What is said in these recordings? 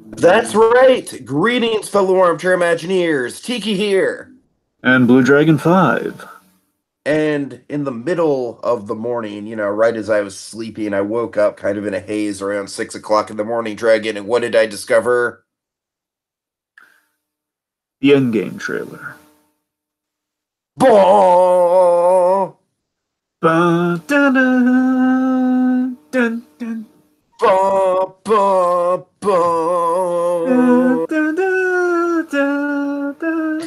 That's right. Greetings, fellow armchair Imagineers. Tiki here. And BlueDragonFive. And in the middle of the morning, right as I was sleeping, I woke up kind of in a haze around 6 o'clock in the morning, Dragon. And what did I discover? The Endgame trailer. Bah! Ba, da, da, dun, dun, Bah, bah, da, bah. da, da, da, da.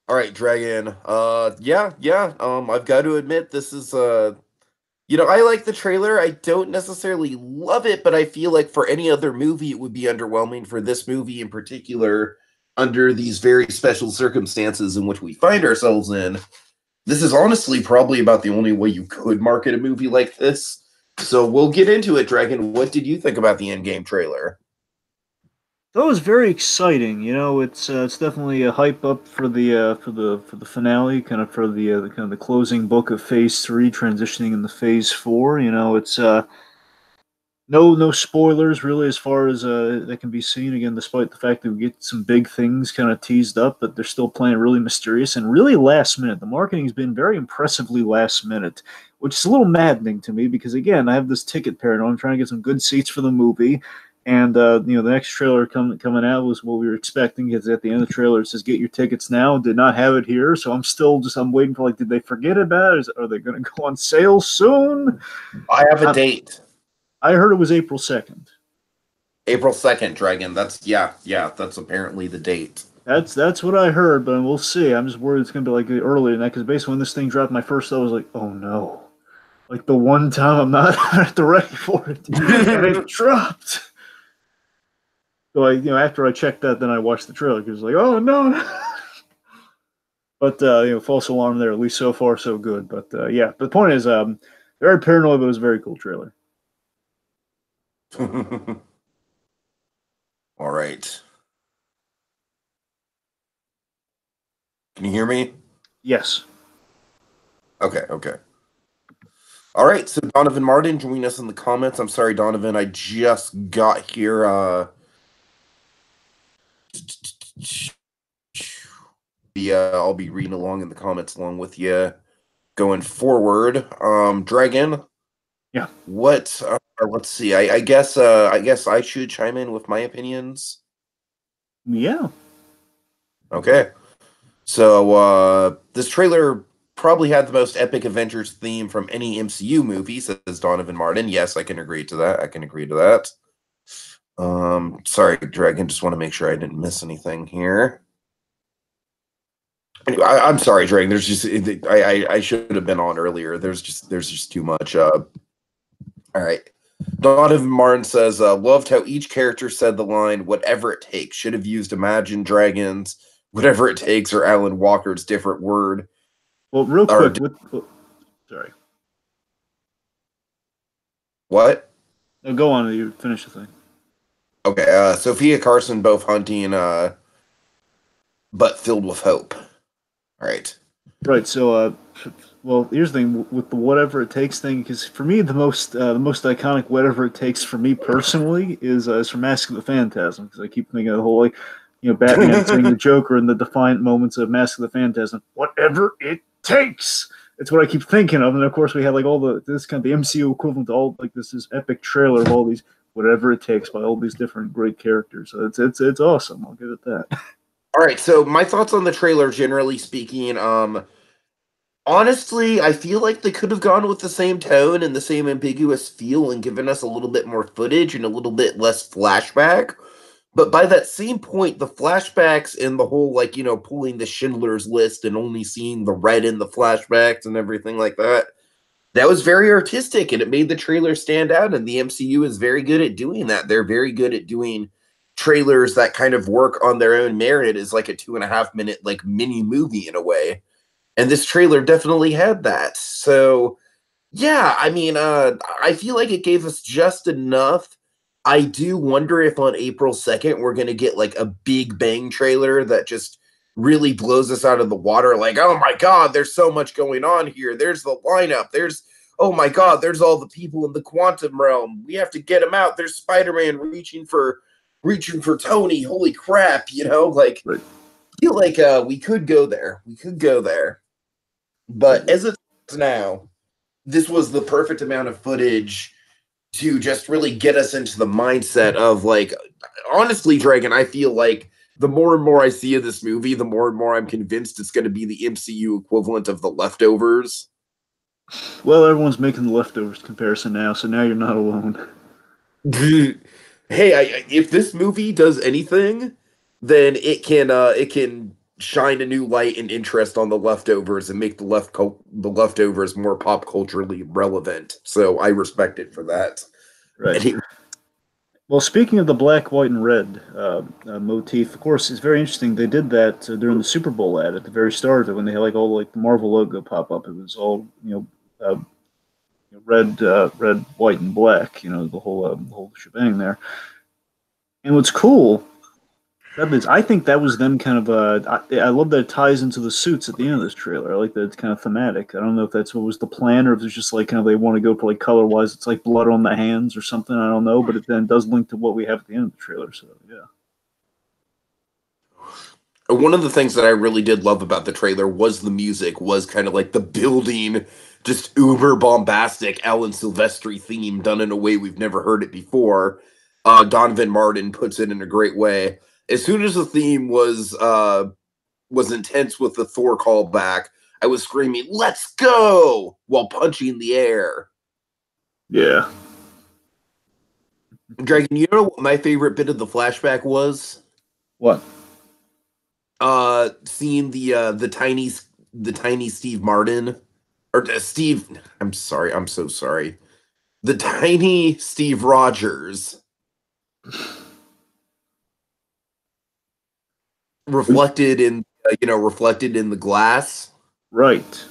All right, Dragon. Yeah. I've got to admit, this is I like the trailer. I don't necessarily love it, but I feel like for any other movie, it would be underwhelming. For this movie in particular, under these very special circumstances in which we find ourselves in, this is honestly probably about the only way you could market a movie like this. So we'll get into it, Dragon. What did you think about the Endgame trailer? That was very exciting. It's definitely a hype up for the finale, kind of for the kind of the closing book of Phase 3, transitioning into Phase 4. It's no spoilers really as far as that can be seen again, despite the fact that we get some big things kind of teased up, but they're still playing really mysterious and really last minute. The marketing's been very impressively last minute, which is a little maddening to me because again, I have this ticket paranoia. I'm trying to get some good seats for the movie. And the next trailer coming out was what we were expecting. Because at the end of the trailer, it says "Get your tickets now." Did not have it here, so I'm waiting for, like, did they forget about it? Are they going to go on sale soon? I have a I, date. I heard it was April 2nd. April 2nd, Dragon. Yeah, that's apparently the date. That's what I heard, but we'll see. I'm just worried it's gonna be like earlier than that because basically when this thing dropped, my first thought was like, oh no, like the one time I'm not at the ready for it, and it dropped. So after I checked that, then I watched the trailer because like, oh no. But false alarm there. At least so far so good. But yeah, but the point is, very paranoid, but it was a very cool trailer. All right. Can you hear me? Yes. Okay. All right, so Donovan Martin, join us in the comments. I'm sorry, Donovan, I just got here. I'll be reading along in the comments along with you going forward. Dragon, Yeah. what? Let's see. I guess I should chime in with my opinions. Yeah. Okay. So this trailer probably had the most epic Avengers theme from any MCU movie, says Donovan Martin. Yes, I can agree to that. I can agree to that. Sorry, Dragon, just want to make sure I didn't miss anything here. Anyway, I'm sorry, Dragon. There's just I should have been on earlier. There's just too much. All right. Donovan Martin says, loved how each character said the line, whatever it takes. Should have used Imagine Dragons, whatever it takes, or Alan Walker's different word. Well, real Or quick, sorry. what? No, go on. You finish the thing. Okay, Sophia Carson, both hunting, but filled with hope. All right. Right. So, well, here's the thing with the whatever it takes thing, because for me, the most iconic whatever it takes for me personally is from Mask of the Phantasm, because I keep thinking of the whole, like, Batman saying the Joker in the defiant moments of Mask of the Phantasm, whatever it takes. It's what I keep thinking of, and of course we had like all this kind of the MCU equivalent to all like this epic trailer of all these whatever it takes by all these different great characters. So it's awesome. I'll give it that. All right, so my thoughts on the trailer, generally speaking, honestly, I feel like they could have gone with the same tone and the same ambiguous feel and given us a little bit more footage and a little bit less flashback. But by that same point, the flashbacks and the whole, like, pulling the Schindler's List and only seeing the red in the flashbacks and everything like that, that was very artistic and it made the trailer stand out. And the MCU is very good at doing that. They're very good at doing trailers that kind of work on their own merit as like a 2.5 minute, like, mini movie in a way. And this trailer definitely had that. So yeah, I mean, I feel like it gave us just enough. I do wonder if on April 2nd we're gonna get like a big bang trailer that just really blows us out of the water. Like, oh my god, there's so much going on here. There's the lineup. There's oh my god, there's all the people in the quantum realm. We have to get them out. There's Spider-Man reaching for Tony. Holy crap, like Right. I feel like we could go there. We could go there. But as it is now, this was the perfect amount of footage to just really get us into the mindset of like honestly, Dragon, I feel like the more and more I see of this movie, the more and more I'm convinced it's going to be the MCU equivalent of The Leftovers. Well, everyone's making the leftovers comparison now, so now you're not alone. Hey, if this movie does anything, then it can shine a new light and interest on the leftovers and make the leftovers more pop culturally relevant. So I respect it for that. Right. Anyway, Well, speaking of the black, white, and red motif, of course, it's very interesting. They did that during the Super Bowl ad at the very start of it when they had like all like the Marvel logo pop up. It was all red, white, and black. The whole shebang there. And what's cool that is, I think that was them kind of. I love that it ties into the suits at the end of this trailer. I like that it's kind of thematic. I don't know if that's what was the plan or if it's just like kind of they want to go for like color wise. It's like blood on the hands or something. I don't know, but it then does link to what we have at the end of the trailer. So yeah. one of the things that I really did love about the trailer was the music, was kind of like the building, just uber bombastic Alan Silvestri theme done in a way we've never heard it before. Donovan Martin puts it in a great way. As soon as the theme was intense with the Thor callback, I was screaming, "Let's go!" while punching the air. Yeah. Dragon, you know what my favorite bit of the flashback was? What? Seeing the tiny Steve Martin or Steve. I'm sorry. I'm so sorry. The tiny Steve Rogers reflected in the glass. Right.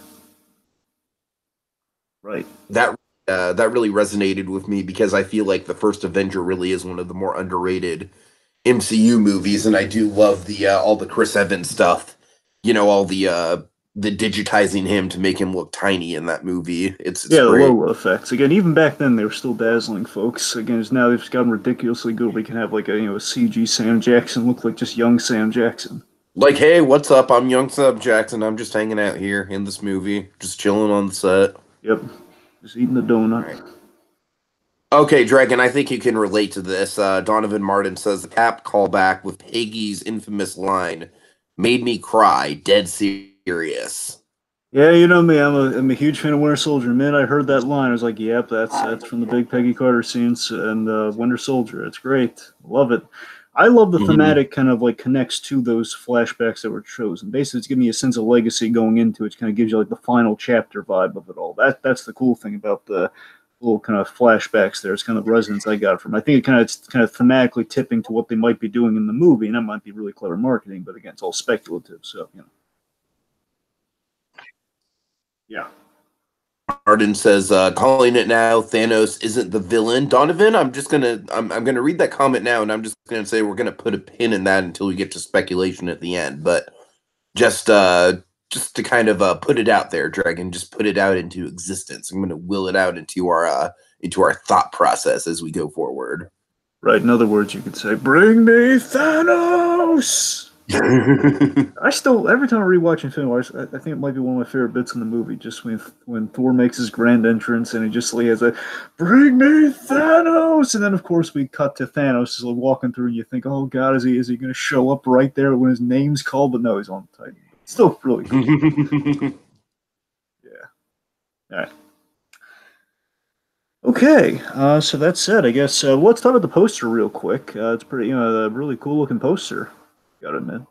Right. That really resonated with me because I feel like the first Avenger really is one of the more underrated MCU movies, and I do love the all the Chris Evans stuff. All the digitizing him to make him look tiny in that movie. It's Yeah, the great. Lola effects. Again, even back then they were still dazzling, folks. Again, as now they've gotten ridiculously good. We can have like a CG Sam Jackson look like just young Sam Jackson. Like, hey, what's up? I'm Young Sub Jackson. I'm just hanging out here in this movie, just chilling on the set. Yep. Just eating the All donut. right. Okay, Dragon, I think you can relate to this. Donovan Martin says the Cap callback with Peggy's infamous line made me cry, dead serious. Yeah, you know me. I'm a huge fan of Winter Soldier. Man, I heard that line. I was like, "Yep, that's from the big Peggy Carter scenes and Winter Soldier. It's great. Love it." I love the Mhm. thematic kind of like connects to those flashbacks that were chosen. Basically, it's giving you a sense of legacy going into it. It kind of gives you like the final chapter vibe of it all. That's the cool thing about the little kind of flashbacks there. It's kind of resonance I got from. I think it's kind of thematically tipping to what they might be doing in the movie, and that might be really clever marketing. But again, it's all speculative. So yeah. Martin says, calling it now, Thanos isn't the villain. Donovan, I'm gonna read that comment now, and I'm just gonna say we're gonna put a pin in that until we get to speculation at the end. But just just to kind of put it out there, Dragon, just put it out into existence. I'm gonna will it out into our thought process as we go forward. Right. In other words, you could say, "Bring me Thanos." I still, every time I rewatch Infinity Wars, I think it might be one of my favorite bits in the movie. Just when Thor makes his grand entrance and he just like has a "Bring me Thanos," and then of course we cut to Thanos just like walking through, and you think, "Oh God, is he going to show up right there when his name's called?" But no, he's on the Titan. Still really cool. Yeah. All right. Okay, so that said, I guess let's talk about the poster real quick. It's pretty, a really cool looking poster. Gotta admit.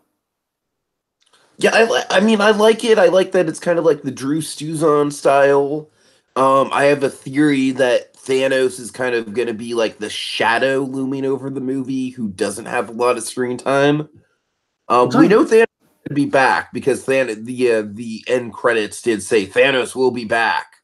Yeah, I mean, I like it. I like that it's kind of like the Drew Stuzon style. I have a theory that Thanos is kind of going to be like the shadow looming over the movie who doesn't have a lot of screen time. It's We not, know Thanos will be back because the end credits did say Thanos will be back.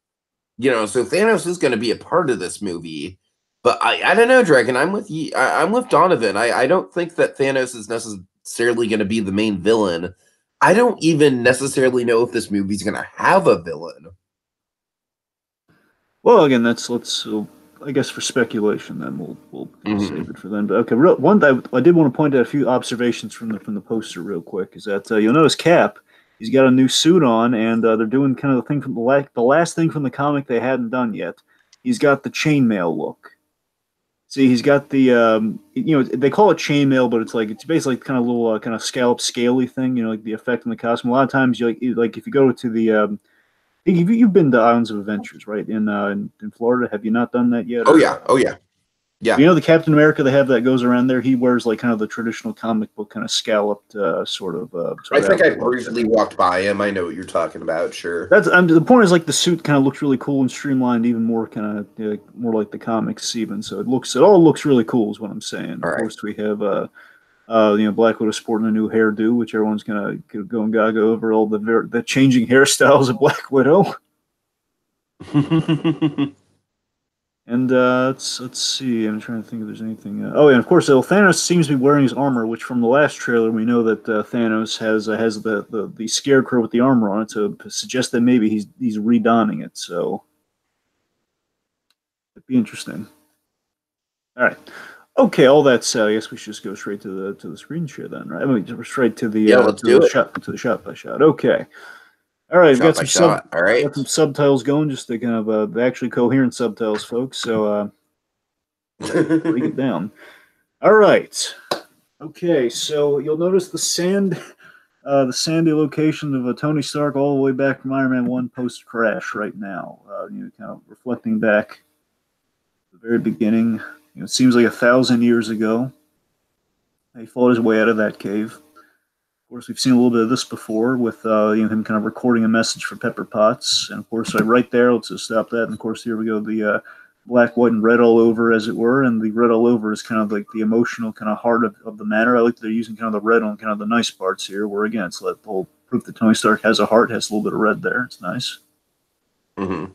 So Thanos is going to be a part of this movie. But I don't know, Dragon. I'm with you. I'm with Donovan. I don't think that Thanos is necessarily going to be the main villain. I don't even necessarily know if this movie's going to have a villain. Well, again, that's let's. I guess for speculation, then we'll save Hmm. it for then. But okay, one I did want to point out a few observations from the poster real quick. Is that you'll notice Cap, he's got a new suit on, and they're doing kind of the thing from the last thing from the comic they hadn't done yet. He's got the chainmail look. See, he's got the they call it chainmail, but it's basically kind of little kind of scallop scaly thing. You know, like the effect in the costume. A lot of times, like if you go to the you've been to Islands of Adventures, right? In Florida, have you not done that yet? Oh Or yeah, oh yeah, you yeah. know the Captain America they have that goes around there. He wears like kind of the traditional comic book kind of scalloped I sort of think I outfit like that. briefly walked by him. I know what you're talking about. Sure. The point is like the suit kind of looks really cool and streamlined, even more kind of more like the comics even. So it all looks really cool is what I'm saying. All Of right. course, we have Black Widow sporting a new hairdo, which everyone's gonna go and gaga over all the changing hairstyles of Black Widow. And let's see. I'm trying to think if there's anything. Oh, yeah, and of course, Thanos seems to be wearing his armor, which from the last trailer we know that Thanos has the scarecrow with the armor on it, to suggest that maybe he's redonning it. So it'd be interesting. All right. Okay, all that said, I guess we should just go straight to the screen share then, right? I mean, straight Yeah, let's do it. to the shot by shot. Okay. All right, we've Shot got by shot. All right. got some subtitles going, just to kind of actually coherent subtitles, folks. So break it down. All right. Okay, so you'll notice the sandy location of Tony Stark all the way back from Iron Man 1 post crash right now. Kind of reflecting back to the very beginning. It seems like 1,000 years ago. He fought his way out of that cave. Of course, we've seen a little bit of this before with him kind of recording a message for Pepper Potts. And of course, right there, let's just stop that. And of course, here we go, the black, white, and red all over, as it were. And the red all over is kind of like the emotional kind of heart of the matter. I like that they're using kind of the red on kind of the nice parts here, where again, it's like the whole proof that Tony Stark has a heart, has a little bit of red there. It's nice. Hmm.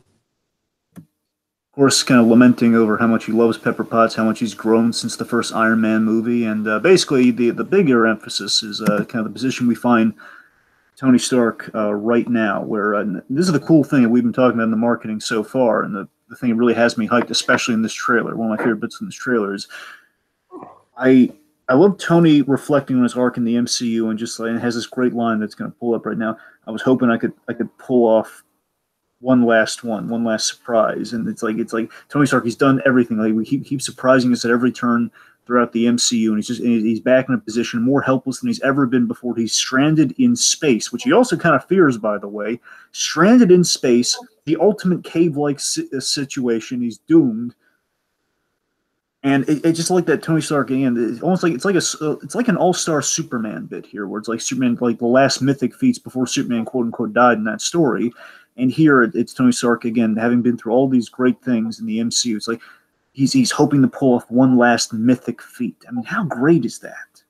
Of course, kind of lamenting over how much he loves Pepper Potts, how much he's grown since the first Iron Man movie. And basically, the bigger emphasis is kind of the position we find Tony Stark right now, where this is the cool thing that we've been talking about in the marketing so far, and the thing that really has me hyped, especially in this trailer. One of my favorite bits in this trailer is I I love Tony reflecting on his arc in the MCU and just like, and it has this great line that's going to pull up right now. I was hoping I could pull off one last surprise, and it's like Tony Stark. He's done everything. Like we keep surprising us at every turn throughout the MCU, and he's back in a position more helpless than he's ever been before. He's stranded in space, which he also kind of fears, by the way. Stranded in space, the ultimate cave-like situation. He's doomed. And it just like that Tony Stark and it's almost like it's like an all-star Superman bit here, where it's like Superman, like the last mythic feats before Superman quote unquote died in that story, and here it's Tony Stark again, having been through all these great things in the MCU. It's like he's hoping to pull off one last mythic feat. I mean, how great is that?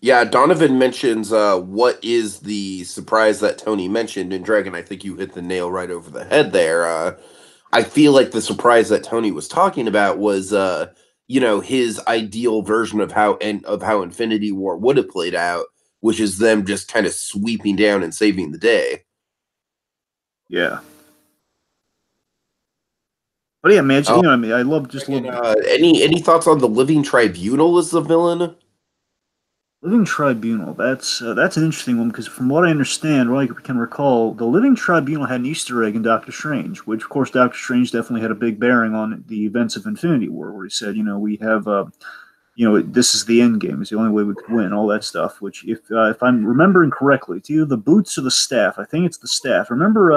Yeah, Donovan mentions what is the surprise that Tony mentioned, and Dragon, I think you hit the nail right over the head there. I feel like the surprise that Tony was talking about was his ideal version of how Infinity War would have played out, which is them just kind of sweeping down and saving the day. Yeah, but yeah, man, Oh, what I mean, I love just Dragon, love any thoughts on the Living Tribunal as the villain? Living Tribunal. That's an interesting one because from what I understand, what I can recall, the Living Tribunal had an Easter egg in Doctor Strange, which of course Doctor Strange definitely had a big bearing on the events of Infinity War, where he said, we have, this is the end game, it's the only way we could win, all that stuff. Which, if I'm remembering correctly, it's either the boots or the staff. I think it's the staff. Remember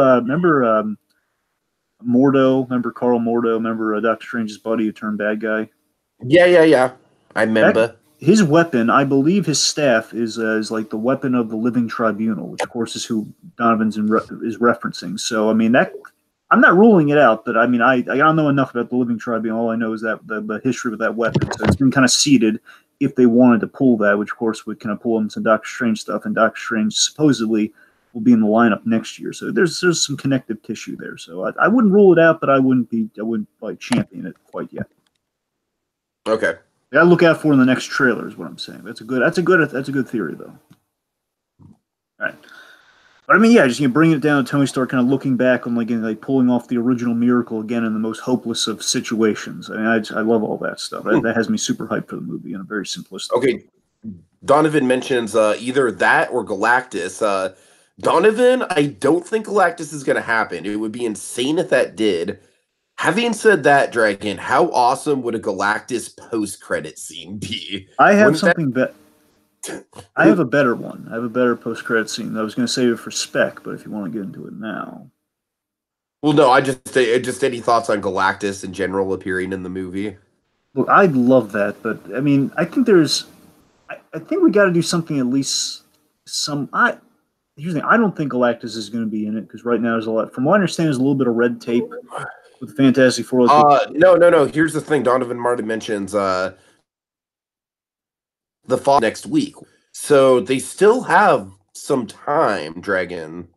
Mordo? Remember Carl Mordo? Remember Doctor Strange's buddy who turned bad guy? Yeah, yeah, yeah. I That remember. his weapon, I believe, his staff is like the weapon of the Living Tribunal, which of course is who Donovan's is referencing. So I mean that I'm not ruling it out, but I mean I don't know enough about the Living Tribunal. All I know is that the history of that weapon. So it's been kind of seeded if they wanted to pull that, which of course would kind of pull them some Doctor Strange stuff, and Doctor Strange supposedly will be in the lineup next year. So there's some connective tissue there. So I wouldn't rule it out, but I wouldn't like champion it quite yet. Okay. Gotta look out for in the next trailer is what I'm saying. That's a good theory though. All right. But I mean, yeah, just bringing it down to Tony Stark, kind of looking back on like pulling off the original miracle again in the most hopeless of situations. I mean, I love all that stuff. That has me super hyped for the movie in a very simplistic way. Okay, Donovan mentions either that or Galactus. Donovan, I don't think Galactus is going to happen. It would be insane if that did. Having said that, Dragon, how awesome would a Galactus post-credit scene be? I have Wouldn't that? something that I have a better one. I have a better post credit scene. I was going to save it for spec, but if you want to get into it now, Well, no, I just any thoughts on Galactus in general appearing in the movie? look, I'd love that, but I mean, I think I think we got to do something at least some. Here's the thing. I don't think Galactus is going to be in it because right now there's a lot. From what I understand, there's a little bit of red tape with Fantastic Four. Like, No, no, no. Here's the thing. Donovan Martin mentions the fall next week, so they still have some time. Dragon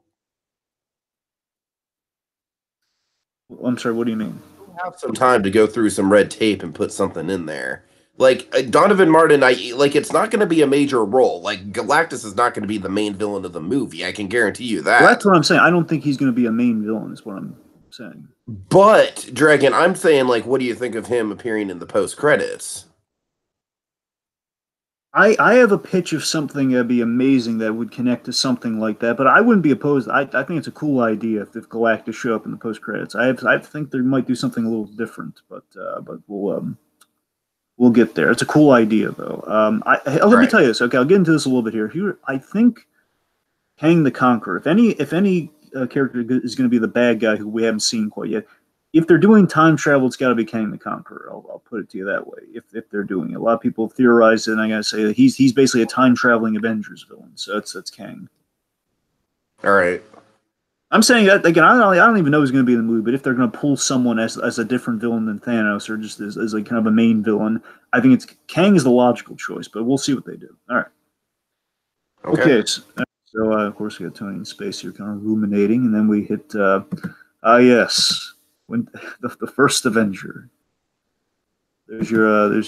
I'm sorry. What do you mean? have some time to go through some red tape and put something in there. Like Donovan Martin, I like it's not going to be a major role. Like Galactus is not going to be the main villain of the movie. I can guarantee you Well, that's that. what I'm saying. I don't think he's going to be a main villain. Is what I'm saying. But Dragon, I'm saying like, what do you think of him appearing in the post credits? I have a pitch of something that'd be amazing that would connect to something like that, but I wouldn't be opposed. I think it's a cool idea if Galactus show up in the post credits. I think they might do something a little different, but we'll get there. It's a cool idea though. Let me Right. tell you this. Okay, I'll get into this a little bit here. Here, I think Kang the Conqueror. If any character is going to be the bad guy who we haven't seen quite yet, if they're doing time travel, it's got to be Kang the Conqueror. I'll put it to you that way. If they're doing it, a lot of people theorize it, and I gotta say that he's basically a time traveling Avengers villain. So that's Kang. All right. I'm saying that again. I don't even know who's going to be in the movie, but if they're going to pull someone as a different villain than Thanos, or just as like kind of a main villain, I think it's Kang is the logical choice. But we'll see what they do. All right. Okay. Okay. So of course we got Tony in space here, kind of ruminating, and then we hit. Yes, when the first Avenger. There's your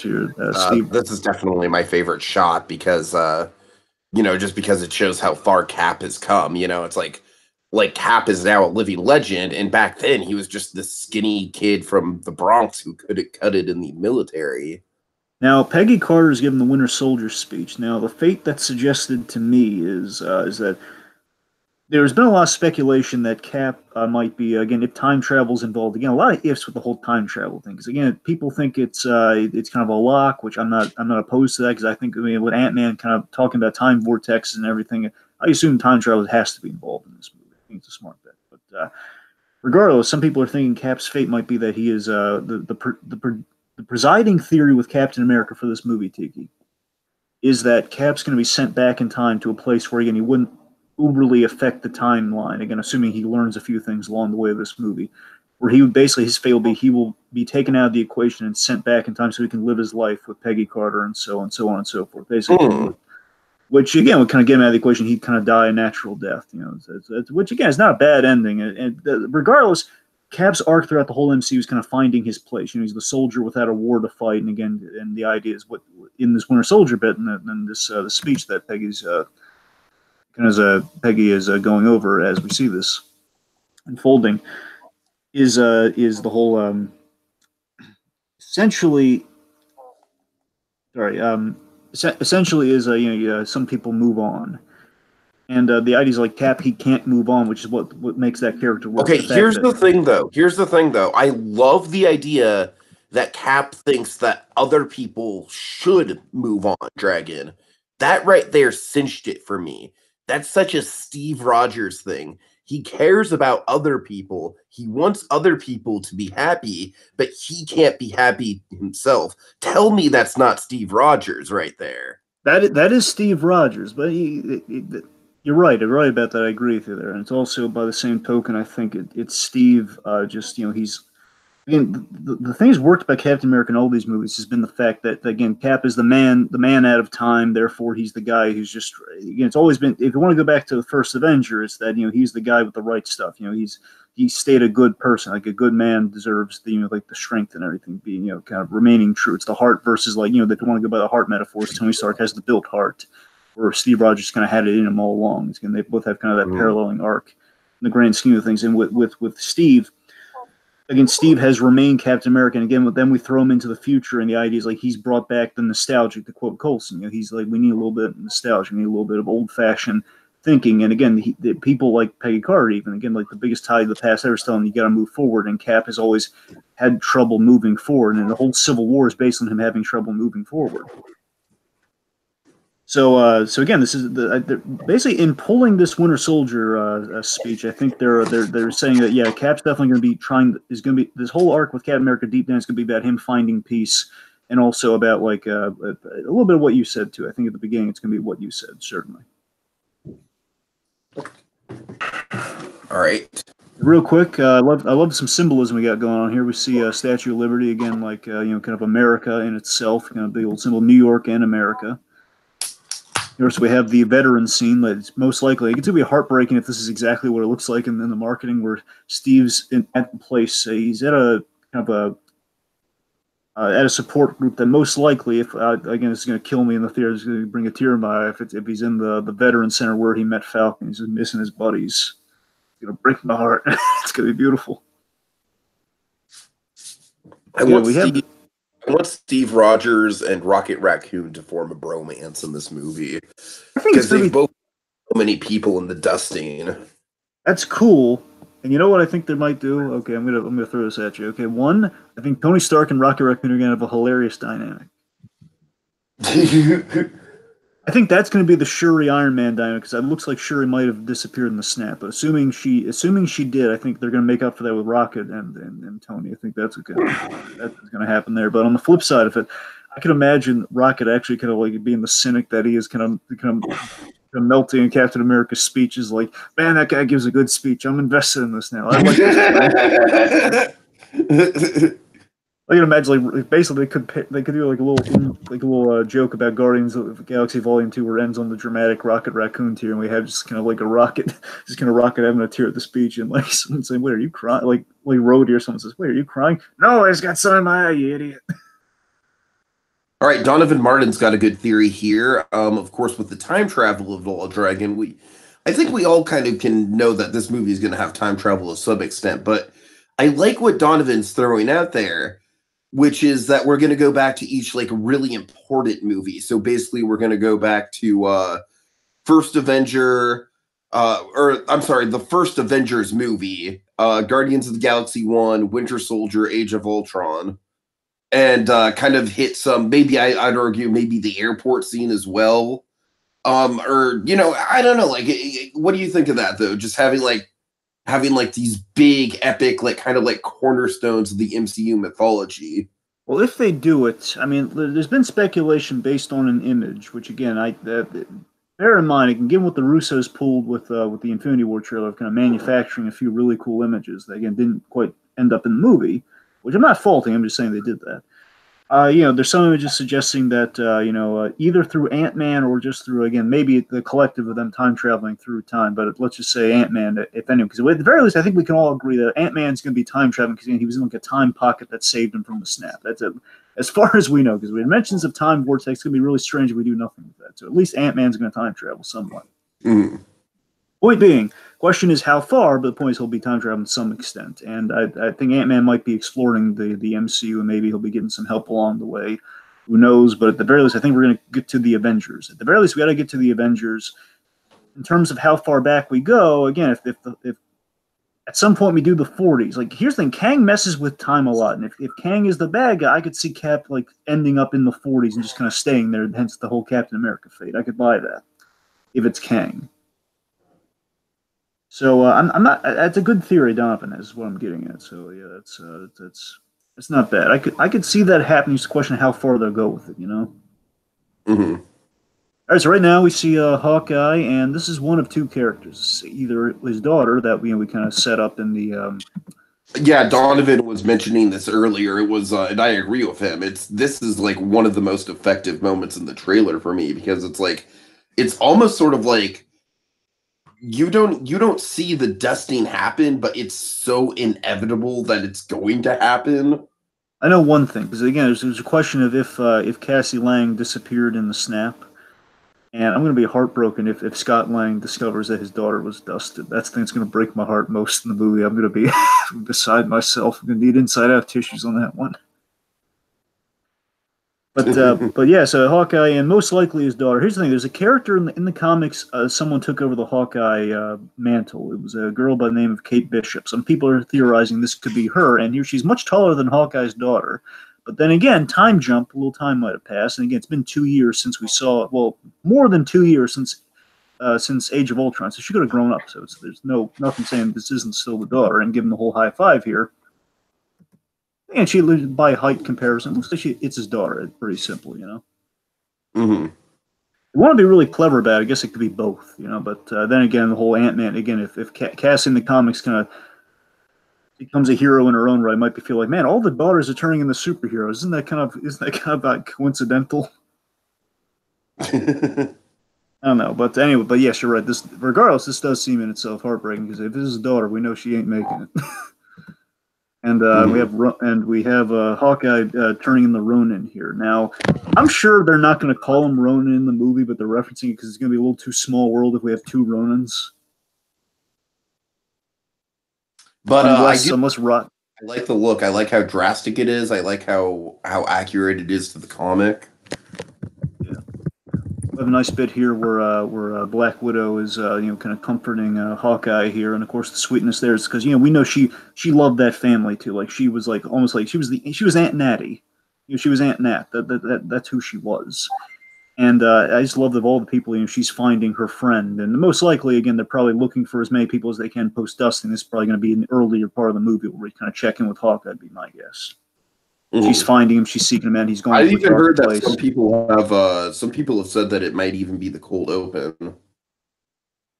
Steve. This is definitely my favorite shot because just because it shows how far Cap has come. It's like Cap is now a living legend, and back then he was just this skinny kid from the Bronx who couldn't cut it in the military. Now Peggy Carter is given the Winter Soldier speech. Now the fate that's suggested to me is that there's been a lot of speculation that Cap might be again if time travel is involved. Again, a lot of ifs with the whole time travel thing. Because again, people think it's kind of a lock, which I'm not opposed to that because I think with Ant Man kind of talking about time vortexes and everything, I assume time travel has to be involved in this movie. I think it's a smart bet. But regardless, some people are thinking Cap's fate might be that he is the presiding theory with Captain America for this movie, Tiki, is that Cap's going to be sent back in time to a place where again he wouldn't uberly affect the timeline. Again, assuming he learns a few things along the way of this movie, where he would basically his fate will be he will be taken out of the equation and sent back in time so he can live his life with Peggy Carter and so on, so on and so forth. Basically, which again would kind of get him out of the equation. He'd kind of die a natural death, which again is not a bad ending. And regardless, Cap's arc throughout the whole MCU is kind of finding his place. He's the soldier without a war to fight, and again, and the idea is what in this Winter Soldier bit, and this the speech that Peggy's kind of as Peggy is going over as we see this unfolding is the whole essentially sorry essentially is some people move on. And the idea is like Cap, he can't move on, which is what makes that character work. Okay, The fact here's that the thing though. Here's the thing though. I love the idea that Cap thinks that other people should move on, Dragon. That right there cinched it for me. That's such a Steve Rogers thing. He cares about other people. He wants other people to be happy, but he can't be happy himself. Tell me that's not Steve Rogers right there. that is Steve Rogers, but you're right. You're right about that. I agree with you there. And it's also by the same token, I think it's Steve. Just he's again the things worked by Captain America in all these movies has been the fact that again Cap is the man out of time. Therefore, he's the guy who's just again. It's always been if you want to go back to the first Avenger, it's that he's the guy with the right stuff. He stayed a good person, like a good man deserves the like the strength and everything being kind of remaining true. It's the heart versus like they want to go by the heart metaphors. Tony Stark has the built heart. where Steve Rogers kind of had it in him all along. They both have kind of that Mm. paralleling arc in the grand scheme of things. And with Steve, again, Steve has remained Captain America, and again, then we throw him into the future, and the idea is like he's brought back the nostalgic, to quote Coulson. He's like, we need a little bit of nostalgia, we need a little bit of old fashioned thinking. And again, the people like Peggy Carter, even again, like the biggest tie to the past ever, is telling you got to move forward, and Cap has always had trouble moving forward, and the whole Civil War is based on him having trouble moving forward. So again, this is basically in pulling this Winter Soldier speech. I think they're saying that yeah, Cap's definitely going to be is going to be this whole arc with Captain America deep down is going to be about him finding peace, and also about like a little bit of what you said too. I think at the beginning it's going to be what you said, certainly. All right. Real quick, I love some symbolism we got going on here. We see Statue of Liberty again, like kind of America in itself, kind of the old symbol, New York and America. Of course, we have the veteran scene. It's most likely, it's going to be heartbreaking if this is exactly what it looks like in the marketing, where Steve's at the place. He's at a kind of at a support group that most likely, if again, it's going to kill me in the theater, it's going to bring a tear in my eye if he's in the veteran center where he met Falcon. He's just missing his buddies. It's going to break my heart. It's going to be beautiful. I want Steve Rogers and Rocket Raccoon to form a bromance in this movie because they've both so many people in the dusting. That's cool. And you know what I think they might do? Okay, I'm gonna throw this at you. Okay, one, I think Tony Stark and Rocket Raccoon are gonna have a hilarious dynamic. I think that's going to be the Shuri Iron Man dynamic, because it looks like Shuri might have disappeared in the snap. But assuming she did, I think they're going to make up for that with Rocket and Tony. I think that's going to happen there. But on the flip side of it, I can imagine Rocket actually kind of like being the cynic that he is, kind of melting in Captain America's speeches. Like, man, that guy gives a good speech. I'm invested in this now. I like this. I can imagine, like, basically they could do like a little joke about Guardians of the Galaxy Volume 2, where it ends on the dramatic Rocket Raccoon tear, and we have just kind of like a Rocket, just kind of Rocket having a tear at the speech, and like someone saying, "Wait, are you crying?" Like Rhodey or someone says, "Wait, are you crying?" No, I just got sun in my eye, you idiot. All right, Donovan Martin's got a good theory here. Of course, with the time travel of Law Dragon, I think we all kind of can know that this movie is going to have time travel to some extent, but I like what Donovan's throwing out there, which is that we're going to go back to each like really important movie. So basically, we're going to go back to first Avenger, or I'm sorry, the first Avengers movie, Guardians of the Galaxy 1, Winter Soldier, Age of Ultron, and kind of hit some, maybe I'd argue maybe the airport scene as well. Or, I don't know, like, what do you think of that, though? Just having these big, epic, like, kind of like cornerstones of the MCU mythology. Well, if they do it, I mean, there's been speculation based on an image, which again, bear in mind, again, given what the Russos pulled with the Infinity War trailer of kind of manufacturing a few really cool images that again didn't quite end up in the movie, which I'm not faulting. I'm just saying they did that. There's some images suggesting that either through Ant-Man or just through, again, maybe the collective of them time traveling through time. But let's just say Ant-Man, if anyone, because at the very least, I think we can all agree that Ant-Man's going to be time traveling because he was in like a time pocket that saved him from the snap. That's it, as far as we know, because we had mentions of time vortex. It's going to be really strange if we do nothing with that. So at least Ant-Man's going to time travel somewhat. Mm. Point being, question is how far, but the point is he'll be time traveling to some extent. And I think Ant-Man might be exploring the MCU, and maybe he'll be getting some help along the way. Who knows? But at the very least, I think we're going to get to the Avengers. At the very least, we got to get to the Avengers. In terms of how far back we go, again, if at some point we do the 40s, like here's the thing, Kang messes with time a lot. And if Kang is the bad guy, I could see Cap like ending up in the 40s and just kind of staying there, hence the whole Captain America fate. I could buy that if it's Kang. So I'm not. That's a good theory, Donovan. Is what I'm getting at. So yeah, that's not bad. I could see that happening. It's a question of how far they'll go with it. Mm-hmm. All right. So right now we see Hawkeye, and this is one of two characters. Either his daughter that we kind of set up in the. Yeah, Donovan was mentioning this earlier. It was, and I agree with him. This is like one of the most effective moments in the trailer for me, because it's almost sort of like. You don't see the dusting happen, but it's so inevitable that it's going to happen. I know one thing, because again, there's a question of if Cassie Lang disappeared in the snap. And I'm going to be heartbroken if Scott Lang discovers that his daughter was dusted. That's the thing that's going to break my heart most in the movie. I'm going to be beside myself. I'm going to need inside out tissues on that one. But yeah, so Hawkeye and most likely his daughter. Here's the thing: there's a character in the comics. Someone took over the Hawkeye mantle. It was a girl by the name of Kate Bishop. Some people are theorizing this could be her, and here she's much taller than Hawkeye's daughter. But then again, time jump, a little time might have passed, and again, it's been 2 years since we saw. Well, more than 2 years since Age of Ultron, so she could have grown up. So there's nothing saying this isn't still the daughter. And given the whole high five here, and she, by height comparison, looks like it's his daughter. It's pretty simple, you know. Mm-hmm. You want to be really clever about it, I guess it could be both, you know. But then again, the whole Ant-Man, again, if Cass in the comics kind of becomes a hero in her own right, might be feel like, man, all the daughters are turning into superheroes. Isn't that kind of coincidental? I don't know, but anyway, but yes, you're right. This, regardless, this does seem in itself heartbreaking because if this is a daughter, we know she ain't making it. And we have Hawkeye turning in the Ronin here. Now, I'm sure they're not going to call him Ronin in the movie, but they're referencing it because it's going to be a little too small world if we have two Ronins. But unless Rock. I like the look. I like how drastic it is. I like how accurate it is to the comic. Yeah. We have a nice bit here where Black Widow is kind of comforting Hawkeye here, and of course the sweetness there is because we know she loved that family too. Like she was like almost like she was Aunt Natty. She was Aunt Nat. That's who she was. And I just love that of all the people, she's finding her friend. And most likely, again, they're probably looking for as many people as they can post-dusting. This is probably going to be an earlier part of the movie where we kind of check in with Hawkeye, would be my guess. Mm-hmm. She's finding him, she's seeking him out, he's going I've even heard that some people have said that it might even be the cold open.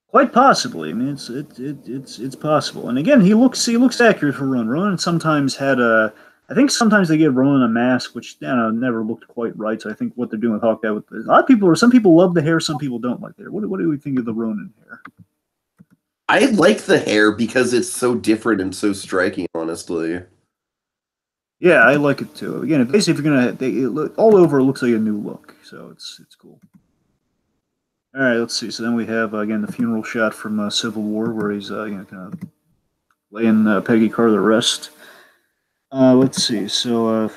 Quite possibly. I mean, it's possible. And again, he looks accurate for Ronan. Ronan sometimes had I think sometimes they give Ronan a mask, which never looked quite right. So I think what they're doing with Hawkeye, with a lot of people, some people love the hair, some people don't like the hair. What do we think of the Ronan hair? I like the hair because it's so different and so striking. Honestly, yeah, I like it too. Again, basically, if you're gonna, all over, it looks like a new look, so it's cool. All right, let's see. So then we have again the funeral shot from Civil War, where he's kind of laying Peggy Carter to rest. Let's see. So, of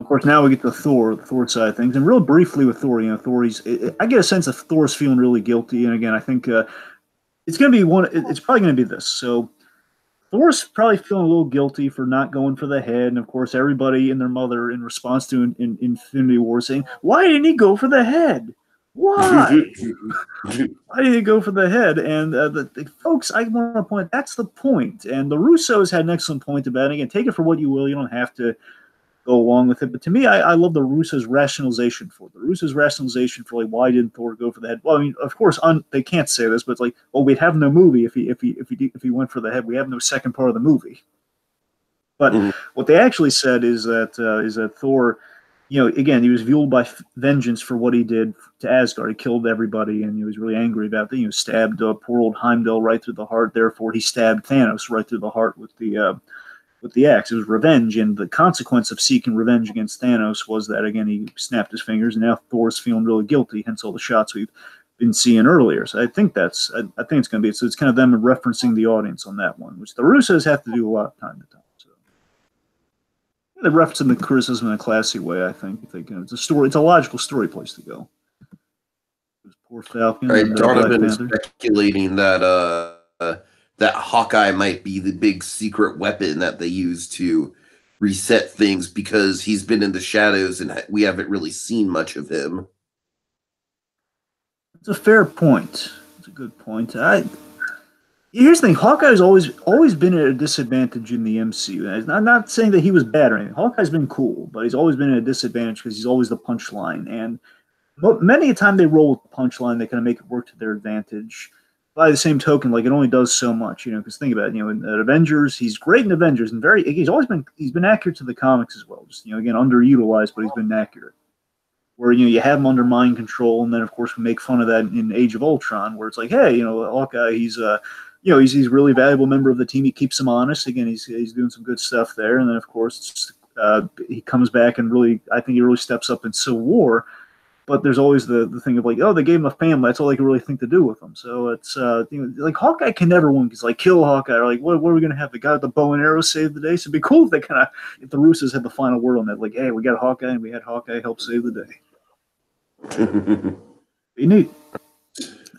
course, now we get to the Thor side of things, and real briefly with Thor. Thor. I get a sense that Thor's feeling really guilty, and again, I think it's going to be one. It's probably going to be this. So, Thor's probably feeling a little guilty for not going for the head, and of course, everybody and their mother, in response to in Infinity War, saying, "Why didn't he go for the head? Why? Why did he go for the head?" And the folks, I want to point, that's the point. And the Russos had an excellent point about it. Again, take it for what you will. You don't have to go along with it. But to me, I love the Russos' rationalization for it. The Russos' rationalization for like why didn't Thor go for the head? Well, I mean, of course, they can't say this, but it's like, well, we'd have no movie if he went for the head. We have no second part of the movie. But what they actually said is that Thor, again, he was fueled by vengeance for what he did to Asgard. He killed everybody, and he was really angry about that. Stabbed poor old Heimdall right through the heart. Therefore, he stabbed Thanos right through the heart with the axe. It was revenge, and the consequence of seeking revenge against Thanos was that, again, he snapped his fingers, and now Thor's feeling really guilty, hence all the shots we've been seeing earlier. So I think it's going to be, so it's kind of them referencing the audience on that one, which the Russos have to do a lot time to time. They reference the criticism in a classy way, I think. It's a story. It's a logical story place to go. Poor Falcon. All right, Donovan is speculating that that Hawkeye might be the big secret weapon that they use to reset things because he's been in the shadows and we haven't really seen much of him. It's a fair point. It's a good point. Here's the thing: Hawkeye's always been at a disadvantage in the MCU. I'm not saying that he was bad or anything. Hawkeye's been cool, but he's always been at a disadvantage because he's always the punchline. And many a time they roll with the punchline, they kind of make it work to their advantage. By the same token, like it only does so much, because think about it. In Avengers, he's great in Avengers, and he's been accurate to the comics as well. Just again, underutilized, but he's been accurate. Where you have him under mind control, and then of course we make fun of that in Age of Ultron, where it's like, hey, Hawkeye, he's he's a really valuable member of the team. He keeps them honest. Again, he's doing some good stuff there. And then, of course, he comes back and I think he really steps up in Civil War. but there's always the thing of like, oh, they gave him a family. That's all they can really think to do with him. So it's like Hawkeye can never win because like kill Hawkeye or like what are we gonna have the guy with the bow and arrow save the day? So it'd be cool if they kind of if the Russos had the final word on that. Like, hey, we got Hawkeye and we had Hawkeye help save the day. Be neat.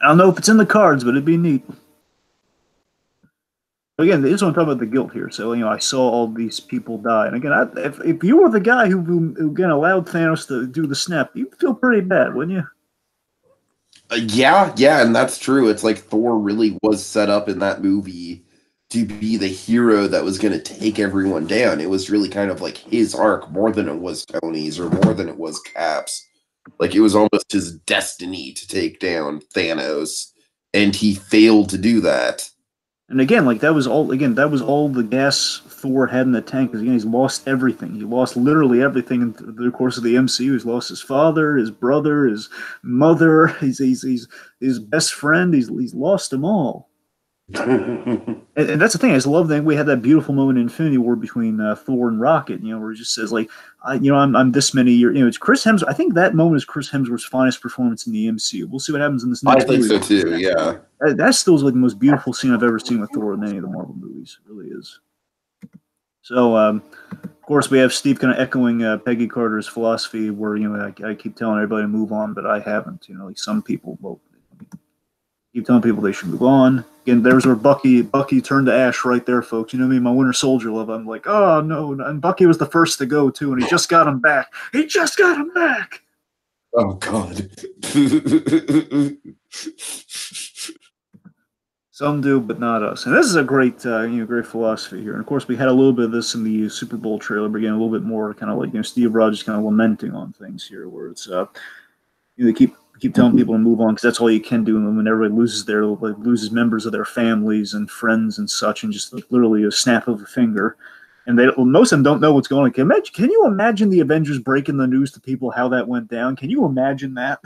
I don't know if it's in the cards, but it'd be neat. Again, this one talking about the guilt here. So I saw all these people die, and again, if you were the guy who again allowed Thanos to do the snap, you'd feel pretty bad, wouldn't you? Yeah, and that's true. It's like Thor really was set up in that movie to be the hero that was going to take everyone down. It was really kind of like his arc more than it was Tony's or more than it was Cap's. Like it was almost his destiny to take down Thanos, and he failed to do that. And again, like that was all. Again, that was all the gas Thor had in the tank. Because again, he's lost everything. He lost literally everything in the course of the MCU. He's lost his father, his brother, his mother. He's his best friend. He's lost them all. And that's the thing. I just love that we had that beautiful moment in Infinity War between Thor and Rocket. Where he just says like, I'm this many years. It's Chris Hemsworth. I think that moment is Chris Hemsworth's finest performance in the MCU. We'll see what happens in this I next think movie. so too. Yeah. That still is like the most beautiful scene I've ever seen with Thor in any of the Marvel movies. It really is. So, of course, we have Steve kind of echoing Peggy Carter's philosophy, where I keep telling everybody to move on, but I haven't. Like some people, well, keep telling people they should move on. Again, there's where Bucky turned to ash right there, folks. You know what I mean? My Winter Soldier love. I'm like, oh no, and Bucky was the first to go too, and he just got him back. He just got him back. Oh God. Some do, but not us. And this is a great, great philosophy here. And of course, we had a little bit of this in the Super Bowl trailer, but again, a little bit more kind of like Steve Rogers kind of lamenting on things here, where it's they keep telling people to move on because that's all you can do. And when everybody loses members of their families and friends and such, and just like literally a snap of a finger, and most of them don't know what's going on. Can you imagine the Avengers breaking the news to people how that went down? Can you imagine that?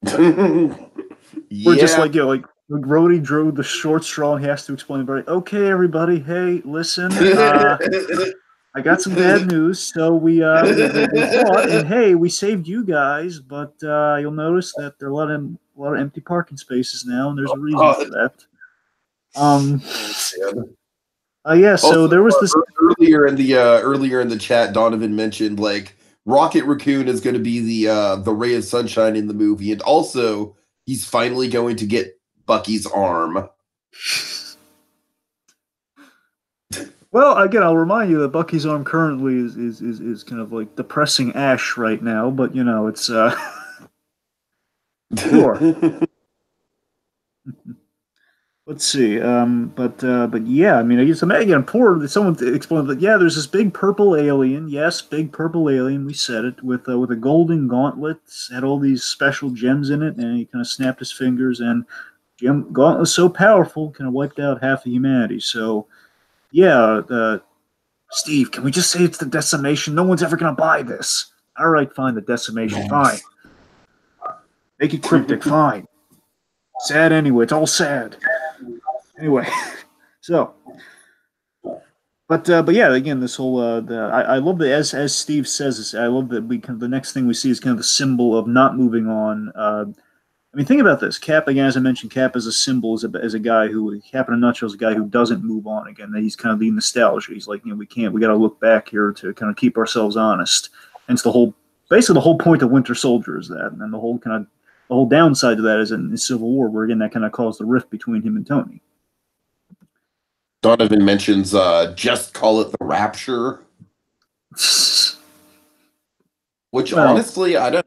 We're just Yeah. like like Rhodey drew the short straw and he has to explain everybody. Okay, everybody, hey, listen, I got some bad news. So we fought, and hey, we saved you guys, but you'll notice that there are a lot of empty parking spaces now, and there's a reason for that. Um, yeah. So Also, there was this earlier in the chat, Donovan mentioned like Rocket Raccoon is going to be the ray of sunshine in the movie, and also he's finally going to get Bucky's arm. Well, again, I'll remind you that Bucky's arm currently is kind of like depressing ash right now, but it's sure. Let's see. But yeah, I mean, I guess again, poor someone explained that. Yeah, there's this big purple alien. Yes, big purple alien. We said it with a golden gauntlet. Had all these special gems in it, and he kind of snapped his fingers, and gauntlet was so powerful, kind of wiped out half of humanity. So yeah, Steve, can we just say it's the decimation? No one's ever gonna buy this. All right, fine, the decimation. Fine, make it cryptic. Fine. Sad anyway. It's all sad. Anyway, so, but yeah, again, this whole I love that as Steve says this. I love that the next thing we see is kind of the symbol of not moving on. I mean, think about this. Cap, again, as I mentioned, Cap as a symbol, as a guy who, Cap in a nutshell, is a guy who doesn't move on. Again, that he's kind of the nostalgia. He's like, we got to look back here to kind of keep ourselves honest. And it's basically the whole point of Winter Soldier is that, and the whole downside to that is in Civil War, where again that kind of caused the rift between him and Tony. Donovan mentions just call it the Rapture, which honestly, I don't.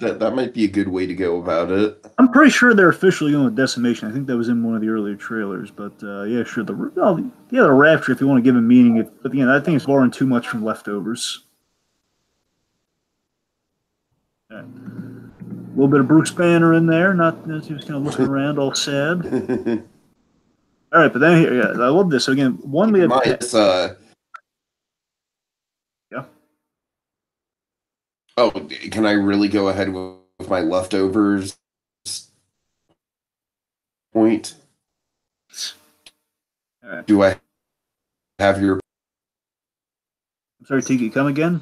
That might be a good way to go about it. I'm pretty sure they're officially going with Decimation. I think that was in one of the earlier trailers, but yeah, sure. The Rapture, if you want to give a meaning, but again, I think it's borrowing too much from Leftovers. A little bit of Bruce Banner in there, not he was kind of looking around all sad. All right, but then here, I love this. So again, one we have. Yeah. Oh, can I really go ahead with my Leftovers point? All right. Do I have your? I'm sorry, Tiki, come again.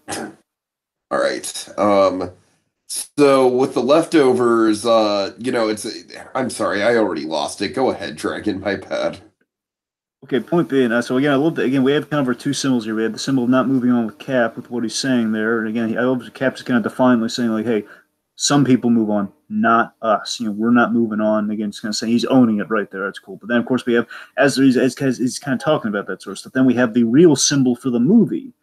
All right. So with the leftovers, I'm sorry, I already lost it. Go ahead, Dragon, my bad. Okay, point being, so again, I love that. Again, we have kind of our two symbols here. We have the symbol of not moving on with Cap with what he's saying there, and again, I love Cap's kind of defiantly saying like, "Hey, some people move on, not us. We're not moving on." Again, just kind of saying he's owning it right there. That's cool. But then, of course, we have as he's kind of talking about that sort of stuff. Then we have the real symbol for the movie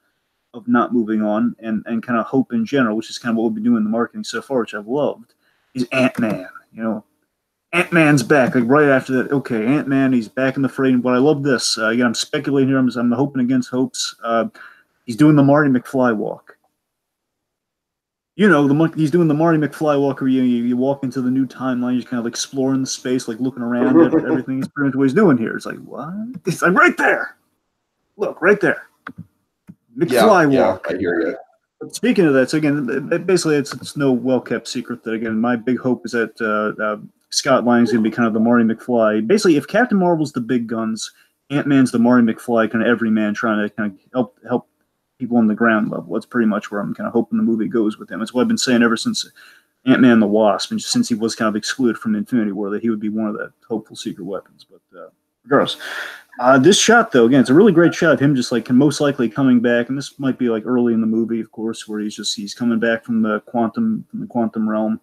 of not moving on and kind of hope in general, which is kind of what we've been doing in the marketing so far, which I've loved. Is Ant-Man. Ant-Man's back, like right after that. Okay, Ant-Man, he's back in the fray. But I love this. Again, I'm speculating here. I'm hoping against hopes. He's doing the Marty McFly walk. He's doing the Marty McFly walk where you walk into the new timeline, you're kind of like exploring the space, like looking around at everything. He's pretty much what he's doing here. It's like, what? It's like right there. Look, right there. Yeah, McFly yeah, walk. I hear you. Speaking of that, so again, basically, it's no well-kept secret that again, my big hope is that Scott Lang is going to be kind of the Marty McFly. Basically, if Captain Marvel's the big guns, Ant-Man's the Marty McFly, kind of every man trying to kind of help people on the ground level. That's pretty much where I'm kind of hoping the movie goes with him. It's what I've been saying ever since Ant-Man and the Wasp, and since he was kind of excluded from Infinity War, that he would be one of the hopeful secret weapons. But regardless. This shot, though, again, it's a really great shot of him just like most likely coming back, and this might be like early in the movie, of course, where he's coming back from the quantum realm,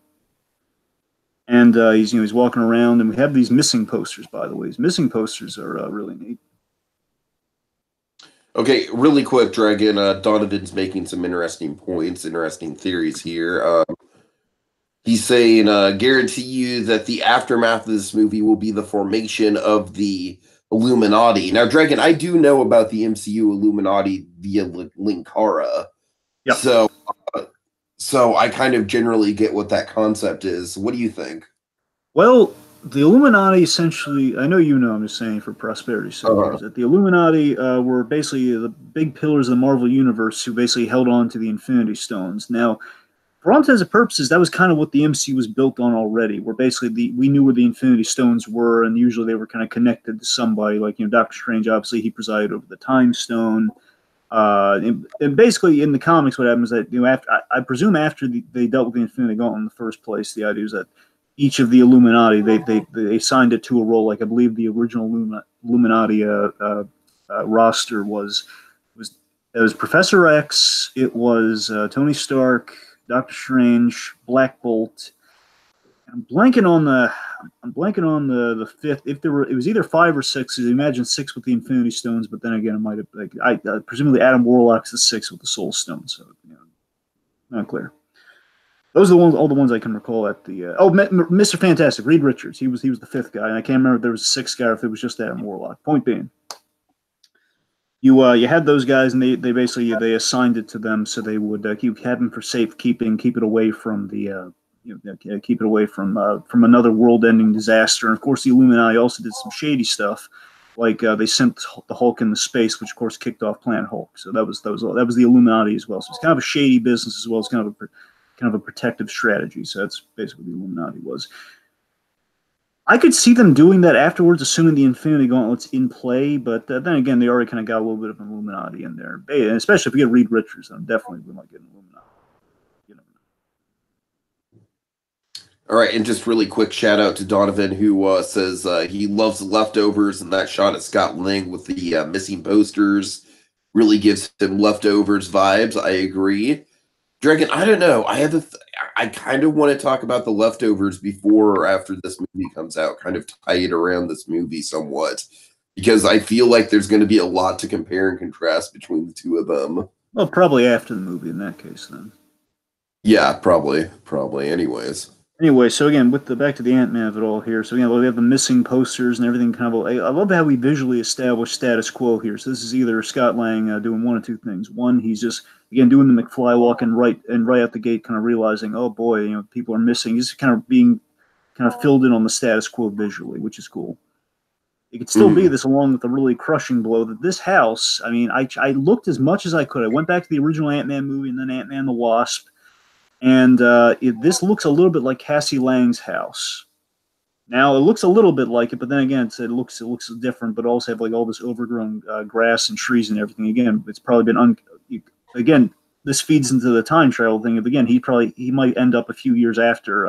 and he's walking around, and we have these missing posters. By the way, these missing posters are really neat. Okay, really quick, Dragon. Donovan's making some interesting points, interesting theories here. He's saying, guarantee you that the aftermath of this movie will be the formation of the Illuminati. Now, Dragon, I do know about the MCU Illuminati via Linkara, Yep. so so I kind of generally get what that concept is. What do you think? Well, the Illuminati essentially, I know you know, I'm just saying for prosperity's sake here, Uh, is that the Illuminati were basically the big pillars of the Marvel Universe who basically held on to the Infinity Stones. Now, for all intents and purposes, that was kind of what the MCU was built on already. Where basically we knew where the Infinity Stones were, and usually they were kind of connected to somebody. Like Doctor Strange, obviously he presided over the Time Stone. And basically in the comics, what happens is that after I presume after they dealt with the Infinity Gauntlet in the first place, the idea is that each of the Illuminati they assigned it to a role. Like I believe the original Illuminati roster was it was Professor X, it was Tony Stark, Doctor Strange, Black Bolt. I'm blanking on the fifth. If there were, it was either five or six. Imagine six with the Infinity Stones, but then again, it might have like presumably Adam Warlock's the six with the Soul Stone. So not clear. Those are the ones, all the ones I can recall at the. Mr. Fantastic, Reed Richards. He was the fifth guy, and I can't remember if there was a sixth guy or if it was just Adam Warlock. Point being, you had those guys, and they basically they assigned it to them so they would have them for safekeeping, keep it away from the keep it away from another world-ending disaster. And of course, the Illuminati also did some shady stuff, like they sent the Hulk into space, which of course kicked off Planet Hulk. So that was the Illuminati as well. So it's kind of a shady business as well as kind of a protective strategy. So that's basically what the Illuminati was. I could see them doing that afterwards, assuming the Infinity Gauntlet's in play. But then again, they already kind of got a little bit of an Illuminati in there, and especially if you get Reed Richards, then definitely we might get an Illuminati. You know. all right, and just really quick shout out to Donovan who says he loves the leftovers, and that shot at Scott Lang with the missing posters really gives him leftovers vibes. I agree. Dragon, I don't know. I kind of want to talk about the leftovers before or after this movie comes out, kind of tie it around this movie somewhat, because I feel like there's going to be a lot to compare and contrast between the two of them. Well, probably after the movie in that case, then. Yeah, probably. Anyways. Anyway, so again, with the back to the Ant Man of it all here. So again, we have the missing posters and everything. Kind of, I love how we visually establish status quo here. So this is either Scott Lang doing one of two things. One, he's just again doing the McFly walk and right out the gate, kind of realizing, oh boy, people are missing. He's kind of being kind of filled in on the status quo visually, which is cool. It could still be this, along with a really crushing blow that this house. I mean, I looked as much as I could. I went back to the original Ant Man movie and then Ant Man the Wasp. And this looks a little bit like Cassie Lang's house. Now it looks a little bit like it, but then again, it looks different. But also have like all this overgrown grass and trees and everything. Again, it's probably been again. this feeds into the time travel thing of, again, he might end up a few years after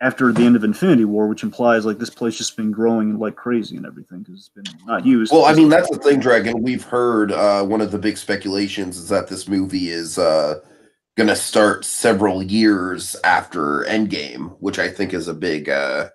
the end of Infinity War, which implies like this place just been growing like crazy and everything because it's been not used Well, I because mean, that's the thing, Dragon. We've heard one of the big speculations is that this movie is going to start several years after Endgame, which I think is a big, a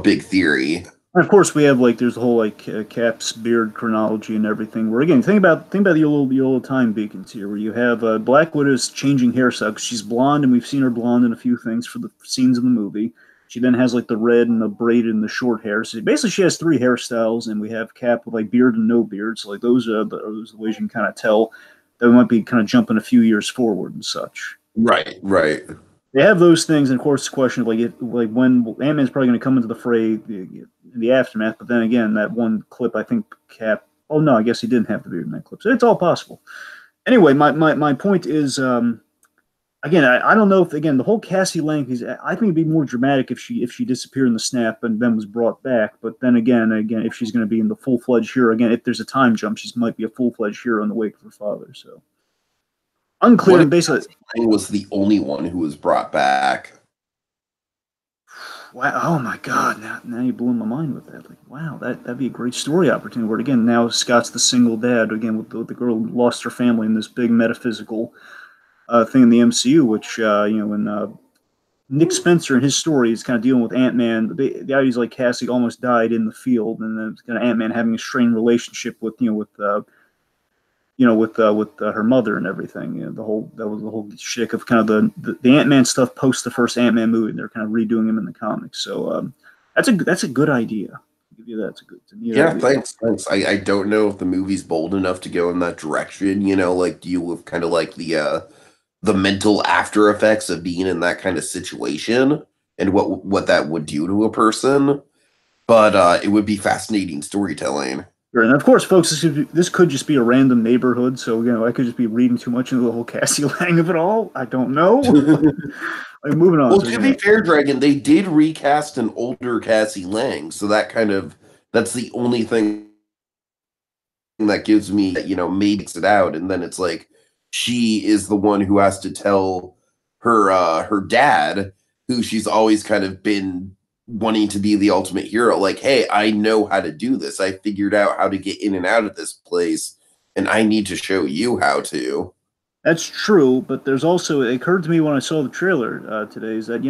big theory. and of course we have like there's the whole like Cap's beard chronology and everything. Where again, think about the old time beacons here, where you have Black Widow's changing hairstyle because she's blonde and we've seen her blonde in a few things for the scenes in the movie. She then has like the red and the braided and the short hair. So basically, she has three hairstyles, and we have Cap with like beard and no beard. So like those are those are the ways you can kind of tell that we might be kind of jumping a few years forward and such. Right, right. They have those things, and of course, the question of like when Ant Man's probably going to come into the fray in the aftermath. But then again, that one clip, I think Cap. Oh no, I guess he didn't have the beard in that clip, so it's all possible. Anyway, my point is, again, I don't know if again the whole Cassie Lang is. I think it'd be more dramatic if she disappeared in the snap and then was brought back. But then again, if she's going to be in the full fledged hero again, if there's a time jump, she might be a full fledged hero in the wake of her father. So unclear What if and basically. Lang was the only one who was brought back? Wow! Oh my God! Now you blew my mind with that. Like, wow, that'd be a great story opportunity. Where again, now Scott's the single dad again with the girl who lost her family in this big metaphysical thing in the MCU. Which when Nick Spencer in his story is kind of dealing with Ant Man. The idea is like Cassie almost died in the field, and then kind of Ant Man having a strained relationship with her mother and everything. The whole that was the whole shtick of kind of the Ant Man stuff post the first Ant Man movie. And they're kind of redoing him in the comics. So that's a good idea. I'll give you that. It's a neat Yeah, idea. thanks. I don't know if the movie's bold enough to go in that direction, like deal with kind of like the mental after effects of being in that kind of situation and what that would do to a person. But it would be fascinating storytelling. Sure. And of course, folks, this could just be a random neighborhood. So I could just be reading too much into the whole Cassie Lang of it all. I don't know. Like, moving on. Well, So to be fair, Dragon, they did recast an older Cassie Lang, so that's the only thing that gives me that maybe makes it out, and then it's like she is the one who has to tell her dad, who she's always kind of been wanting to be the ultimate hero, like, hey, I know how to do this. I figured out how to get in and out of this place, and I need to show you how to. That's true, but there's also it occurred to me when I saw the trailer today is that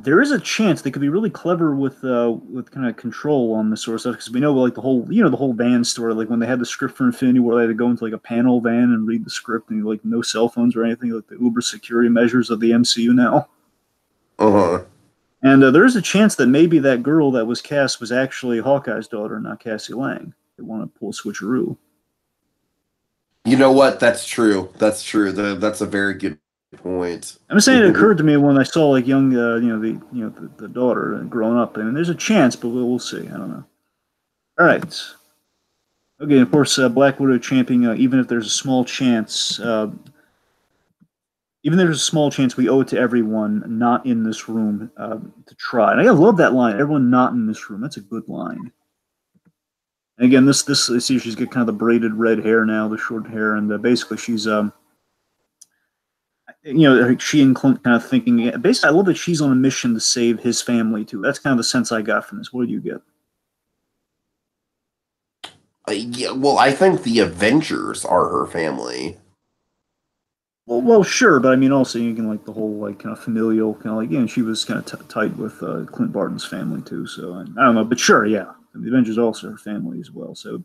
there is a chance they could be really clever with kind of control on this sort of stuff because we know like the whole van story like when they had the script for Infinity War they had to go into like a panel van and read the script and like no cell phones or anything like the uber security measures of the MCU now. Uh-huh. And there is a chance that maybe that girl that was cast was actually Hawkeye's daughter, not Cassie Lang. They want to pull a switcheroo. You know what? That's true. That's true. That's a very good point. I'm just saying it occurred to me when I saw like young, the daughter growing up. I mean, there's a chance, but we'll see. I don't know. All right. Okay. Of course, Black Widow championing. Even if there's a small chance, even if there's a small chance, we owe it to everyone not in this room to try. And I love that line. Everyone not in this room. That's a good line. And again, this I see she's got kind of the braided red hair now, the short hair, and basically she's she and Clint kind of thinking. Basically, I love that she's on a mission to save his family too. That's kind of the sense I got from this. What do you get? Yeah, well, I think the Avengers are her family. Well, sure, but I mean, also you can like the whole like kind of familial kind of like she was kind of tight with Clint Barton's family too. So I don't know, but sure, yeah, the Avengers are also her family as well. So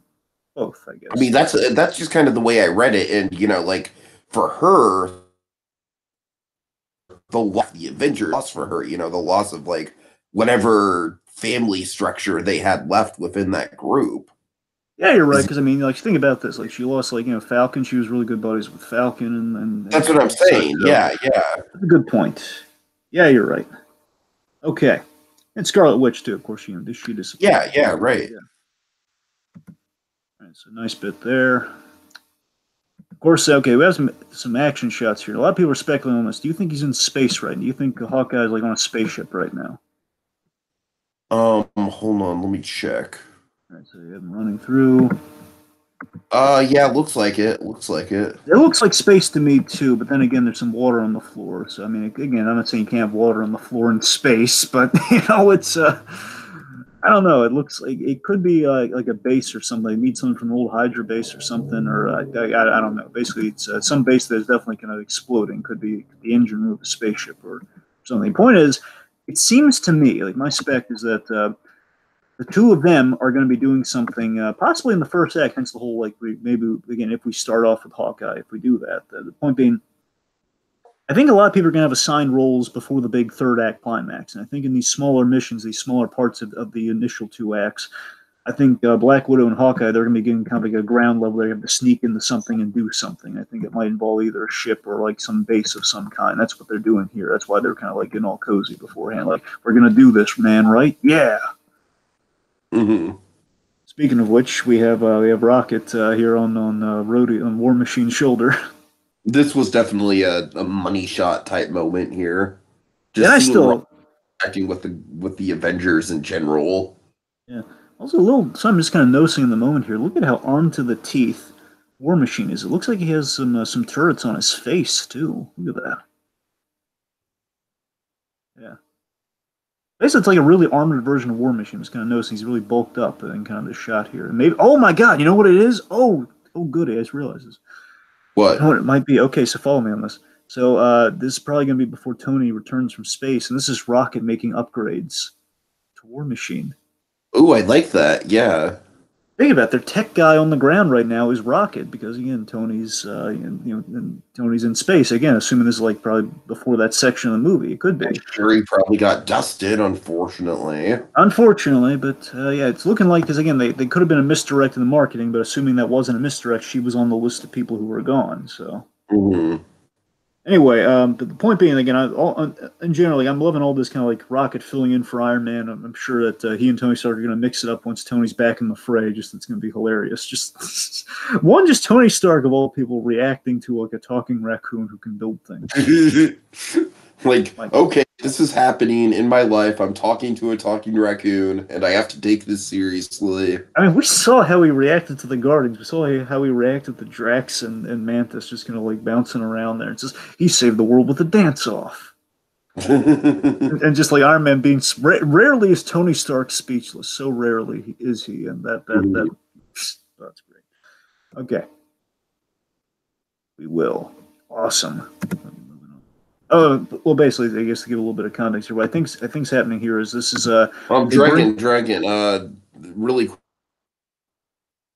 both, I I mean, guess. that's just kind of the way I read it, and like for her, the Avengers loss for her, the loss of like whatever family structure they had left within that group. Yeah, you're right. Is Because I mean, like think about this. Like she lost like Falcon. She was really good buddies with Falcon, That's what I'm such. saying. So Yeah, yeah, that's a good point. Yeah, you're right. Okay, and Scarlet Witch too. Of course, she disappeared. yeah, right. Yeah. All right, so nice bit there. Of course, okay, we have some action shots here. A lot of people are speculating on this. Do you think he's in space right now? Do you think Hawkeye's like on a spaceship right now? Hold on, let me check. All right, so you have him running through. Yeah, looks like it. Looks like it. It looks like space to me too, but then again, there's some water on the floor. So I mean, again, I'm not saying you can't have water on the floor in space, but it's I don't know. It looks like it could be like a base or something. They need something from an old Hydra base or something, or I don't know. Basically, it's some base that is definitely kind of exploding. Could be the engine room of a spaceship or something. The point is, it seems to me like my spec is that the two of them are going to be doing something possibly in the first act. Hence the whole like maybe again if we start off with Hawkeye, if we do that. The point being, I think a lot of people are going to have assigned roles before the big third act climax, and I think in these smaller missions, these smaller parts of the initial two acts, I think Black Widow and Hawkeye, they're going to be getting kind of like a ground level. They have to sneak into something and do something. I think it might involve either a ship or like some base of some kind. That's what they're doing here. That's why they're kind of like getting all cozy beforehand. Like, we're going to do this, man, right? Yeah. Hmm. Speaking of which, we have Rocket here on War Machine's shoulder, This was definitely a money shot type moment here. and Just I seeing Rock still acting with the Avengers in general. yeah. Also, a little. So I'm just kind of noticing in the moment here. Look at how armed to the teeth War Machine is. It looks like he has some turrets on his face too. Look at that. Yeah. Basically, it's like a really armored version of War Machine. I'm just kind of noticing he's really bulked up in kind of the shot here. And maybe. Oh my God! You know what it is? Oh, good. I just realized this. You know What? what it might be? Okay, so follow me on this. So this is probably going to be before Tony returns from space, and this is Rocket making upgrades to War Machine. Oh, I like that. Yeah. Think about it, their tech guy on the ground right now is Rocket because again Tony's Tony's in space again. Assuming this is like probably before that section of the movie, it could I'm be. sure he probably got dusted, unfortunately. Unfortunately, but yeah, it's looking like because again they could have been a misdirect in the marketing, but assuming that wasn't a misdirect, she was on the list of people who were gone. So Hmm. anyway, but the point being, again, in generally, I'm loving all this kind of like Rocket filling in for Iron Man. I'm sure that he and Tony Stark are going to mix it up once Tony's back in the fray. Just it's going to be hilarious. Just just Tony Stark of all people reacting to like a talking raccoon who can build things. Like, Like, okay, this is happening in my life. I'm talking to a talking raccoon, and I have to take this seriously. I mean, we saw how he reacted to the Guardians. We saw how he reacted to Drax and Mantis just kind of like bouncing around there. It's just he saved the world with a dance off. And just like Iron Man being rarely is Tony Stark speechless. So rarely is he, and that's great. Okay, we will. Awesome. Oh well, basically, I guess to give a little bit of context here, what I think's happening here is this is they bring Dragon. Really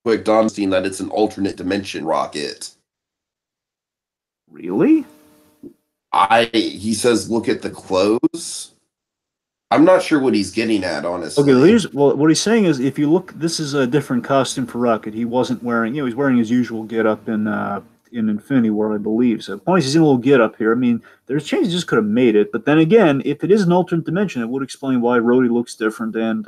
quick, Don's seen that it's an alternate dimension rocket. really. He says, look at the clothes. I'm not sure what he's getting at, Okay, well, honestly. what he's saying is if you look, this is a different costume for Rocket. He wasn't wearing, he's wearing his usual get up in Infinity War, I believe. So the point is he's in a little get up here. I mean, there's chances just could have made it, but then again, if it is an alternate dimension, it would explain why Rhodey looks different and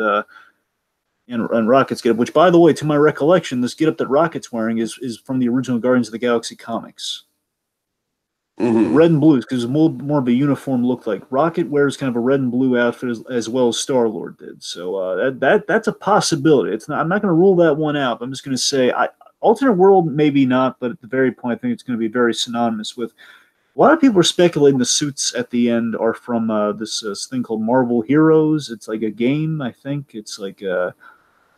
Rocket's get up. Which, by the way, to my recollection, this get up that Rocket's wearing is from the original Guardians of the Galaxy comics. The Hmm. red and blues because it's more of a uniform look. Like Rocket wears kind of a red and blue outfit as well as Star Lord did. So that's a possibility. It's not. I'm not going to rule that one out. I'm just going to say alternate world maybe not, but at the very point, I think it's going to be very synonymous with. A lot of people are speculating the suits at the end are from this thing called Marvel Heroes. It's like a game. I think it's like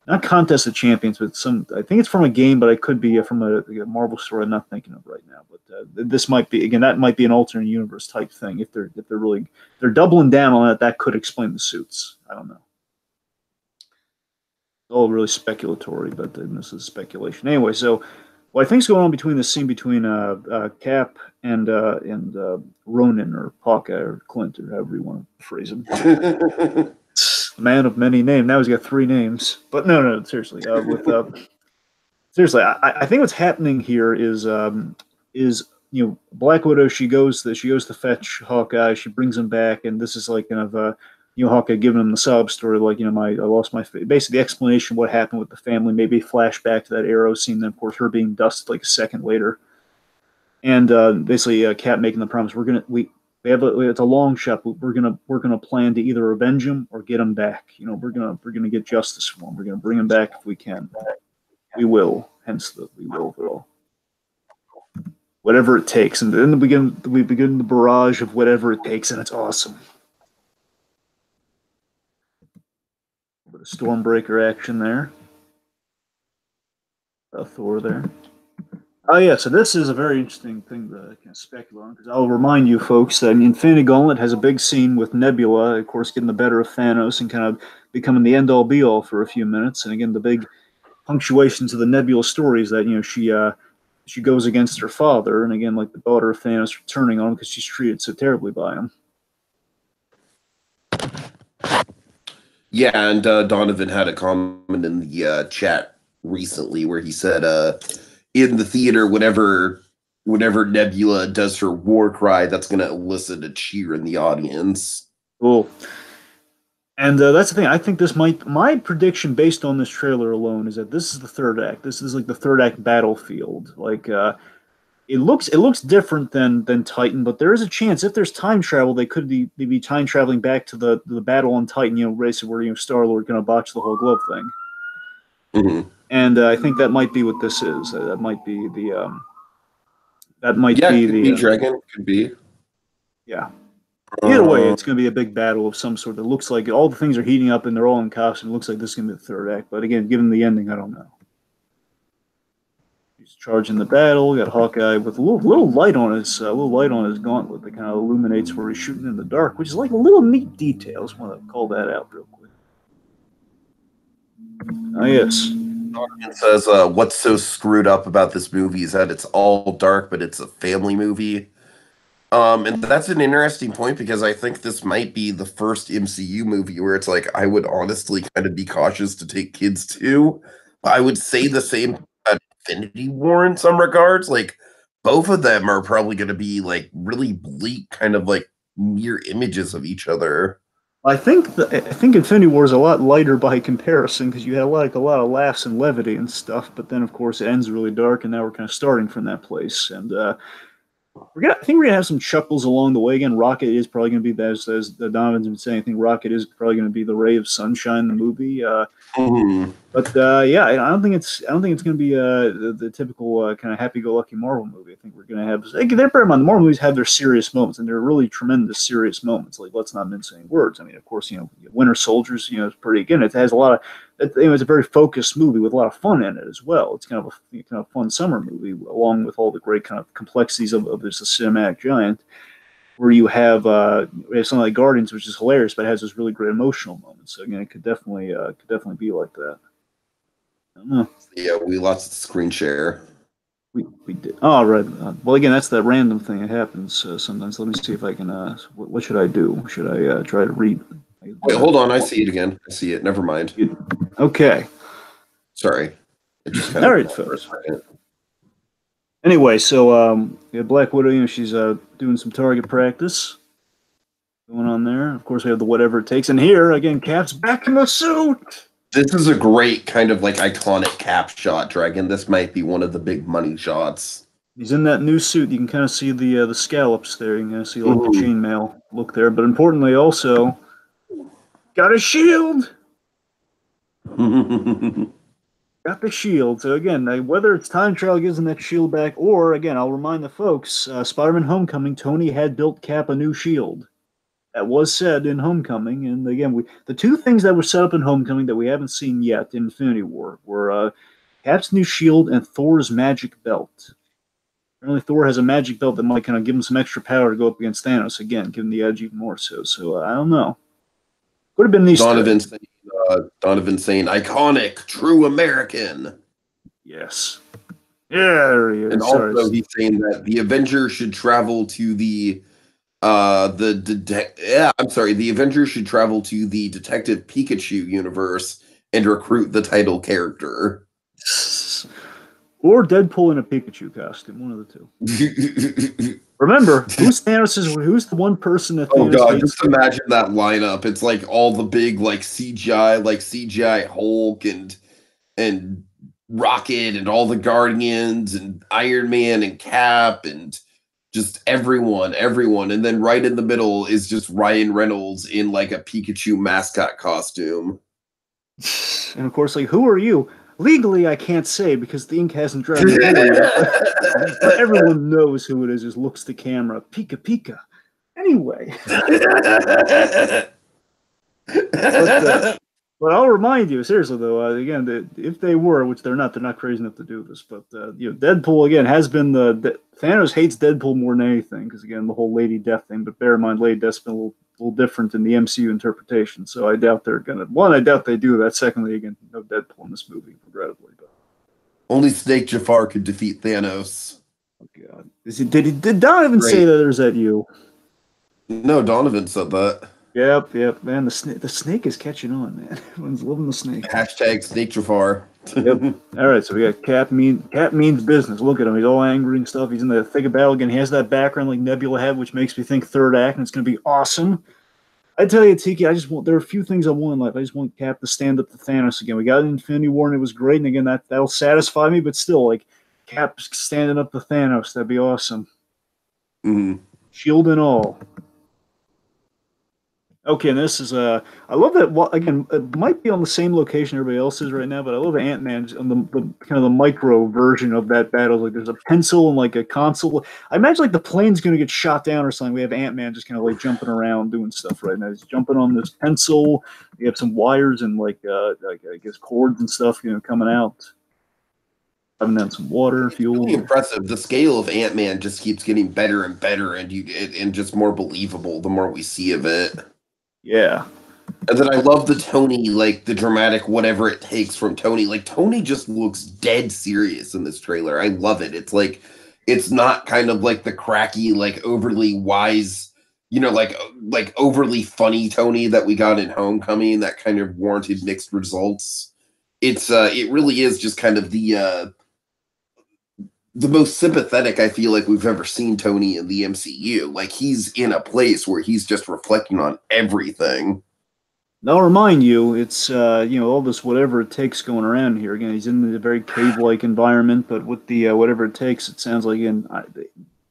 not Contest of Champions, but some. I think it's from a game, but it could be from a Marvel story. I'm not thinking of right now. But this might be again. That might be an alternate universe type thing. If they're really they're doubling down on it, that could explain the suits. I don't know. It's all really speculatory, but this is speculation anyway. So what I think's going on between this scene between Cap and Ronan or Hawkeye or Clint or however you want to phrase him. Man of many names. Now he's got three names. But no, seriously. With seriously, I think what's happening here is Black Widow. She goes to fetch Hawkeye. She brings him back, and this is like kind of Hawkeye giving him the sob story, like I lost my basically the explanation of what happened with the family. Maybe a flashback to that Arrow scene. Then of course her being dusted like a second later, and basically Cap making the promise we have it's a long shot, but we're gonna plan to either avenge him or get him back. We're gonna get justice for him. We're gonna bring him back if we can. We will. hence the overall whatever it takes, and then we begin the barrage of whatever it takes, and it's awesome. A bit of Stormbreaker action there. Thor there. Oh yeah, so this is a very interesting thing to kind of speculate on because I'll remind you folks that Infinity Gauntlet has a big scene with Nebula, of course, getting the better of Thanos and kind of becoming the end all be all for a few minutes. And again, the big punctuation to the Nebula story is that she goes against her father, and again, like the daughter of Thanos, turning on him because she's treated so terribly by him. Yeah, and Donovan had a comment in the chat recently where he said, in the theater, whenever Nebula does her war cry, that's going to elicit a cheer in the audience. Cool. And that's the thing. I think my prediction based on this trailer alone is that this is the third act. This is like the third act battlefield. Like it looks different than Titan, but there is a chance if there's time travel, they could be time traveling back to the battle on Titan. Race where Star-Lord going to botch the whole glove thing. Mm-hmm. And I think that might be what this is. That might be the Dragon could be. Yeah. Either way, it's going to be a big battle of some sort. It looks like all the things are heating up and they're all in costume. It looks like this is going to be the third act. But again, given the ending, I don't know. He's charging the battle. Got Hawkeye with a little light on his gauntlet that kind of illuminates where he's shooting in the dark, which is like a little neat detail. I just want to call that out real quick. Oh yes. It says, what's so screwed up about this movie is that it's all dark, but it's a family movie. And that's an interesting point because I think this might be the first MCU movie where it's like, I would honestly kind of be cautious to take kids to. I would say the same about Infinity War in some regards. Like, both of them are probably going to be like really bleak, kind of like mirror images of each other. I think Infinity War is a lot lighter by comparison because you had like a lot of laughs and levity and stuff, but then of course it ends really dark, and now we're kind of starting from that place. And I think we're gonna have some chuckles along the way. Again, Rocket is probably gonna be as Donovan's been saying. I think Rocket is probably gonna be the ray of sunshine in the movie. But yeah, I don't think it's going to be the typical kind of happy-go-lucky Marvel movie. I think we're going to have. They're bear in mind, the Marvel movies have their serious moments, and they're really tremendous serious moments. Like, let's not mince any words. I mean, of course, Winter Soldiers, it's pretty. Again, it has a lot of. It's a very focused movie with a lot of fun in it as well. It's kind of a fun summer movie, along with all the great kind of complexities of this cinematic giant. Where you have something like Guardians, which is hilarious, but has this really great emotional moments. So again, it could definitely be like that. I don't know. Yeah, we lost the screen share. We did. Oh, right. Well, again, that's that random thing. It happens sometimes. Let me see if I can. What should I do? Should I try to read? Wait, hold on. I see it again. I see it. Never mind. Okay. Sorry. It just all right, folks. Anyway, so Black Widow, she's doing some target practice going on there. Of course, we have the whatever it takes. And here, again, Cap's back in the suit. This is a great kind of like iconic Cap shot, Dragon. This might be one of the big money shots. He's in that new suit. You can kind of see the scallops there. You can kind of see like the chainmail look there. But importantly, also, got a shield. Got the shield. So again, whether it's time travel gives him that shield back, or again, I'll remind the folks, Spider-Man: Homecoming, Tony had built Cap a new shield. That was said in Homecoming, and again, the two things that were set up in Homecoming that we haven't seen yet in Infinity War were Cap's new shield and Thor's magic belt. Apparently, Thor has a magic belt that might kind of give him some extra power to go up against Thanos again, give him the edge even more so. So I don't know. Could have been these. Donovan saying, "Iconic, true American." Yes. Yeah, there he is. And also, he's saying that the Avengers should travel to the Avengers should travel to the Detective Pikachu universe and recruit the title character. Or Deadpool in a Pikachu costume, one of the two. Remember, who's the one person that Thanos hates? Just imagine that lineup. It's like all the big CGI Hulk and Rocket and all the Guardians and Iron Man and Cap and just everyone. And then right in the middle is just Ryan Reynolds in like a Pikachu mascot costume. And of course, like, who are you? Legally, I can't say because the ink hasn't dried on the board yet, but everyone knows who it is. Just looks the camera, pika pika. Anyway, but uh, but I'll remind you seriously though. Again, if they were, which they're not crazy enough to do this, but Deadpool again has been Thanos hates Deadpool more than anything because again the whole Lady Death thing. But bear in mind, Lady Death's been a little different in the MCU interpretation. So I doubt they're gonna. One, I doubt they do that. Secondly, again, no Deadpool in this movie, regrettably. But Only Snake Jafar could defeat Thanos. oh god, did Donovan say Great. that, or is that you? No, Donovan said that. Yep. Man, the snake is catching on, man. Everyone's loving the snake. Hashtag Snake Jafar. Yep. All right, so we got Cap means business. Look at him; he's all angry and stuff. He's in the thick of battle again. He has that background like Nebula had, which makes me think third act, and it's going to be awesome. I tell you, Tiki, there are a few things I want in life. I just want Cap to stand up to Thanos again. We got Infinity War, and it was great, and again that'll satisfy me. But still, like Cap standing up to Thanos, that'd be awesome. Mm-hmm. Shield and all. Okay, and this is I love that. Again, it might be on the same location everybody else is right now, but I love Ant-Man on the kind of the micro version of that battle. Like there's a pencil and like a console. I imagine like the plane's going to get shot down or something. We have Ant-Man just kind of like jumping around doing stuff right now. He's jumping on this pencil. We have some wires and like I guess cords and stuff coming out. Having down some water, fuel. Really impressive. The scale of Ant-Man just keeps getting better and better, and just more believable the more we see of it. Yeah. And then I love the Tony, like the dramatic whatever it takes from Tony. Like Tony just looks dead serious in this trailer. I love it. It's like it's not kind of like the cracky, like overly wise, like overly funny Tony that we got in Homecoming that kind of warranted mixed results. It really is just kind of the most sympathetic I feel like we've ever seen Tony in the MCU. Like he's in a place where he's just reflecting on everything. I'll remind you, it's all this whatever it takes going around here. Again, he's in a very cave-like environment, but with the whatever it takes, it sounds like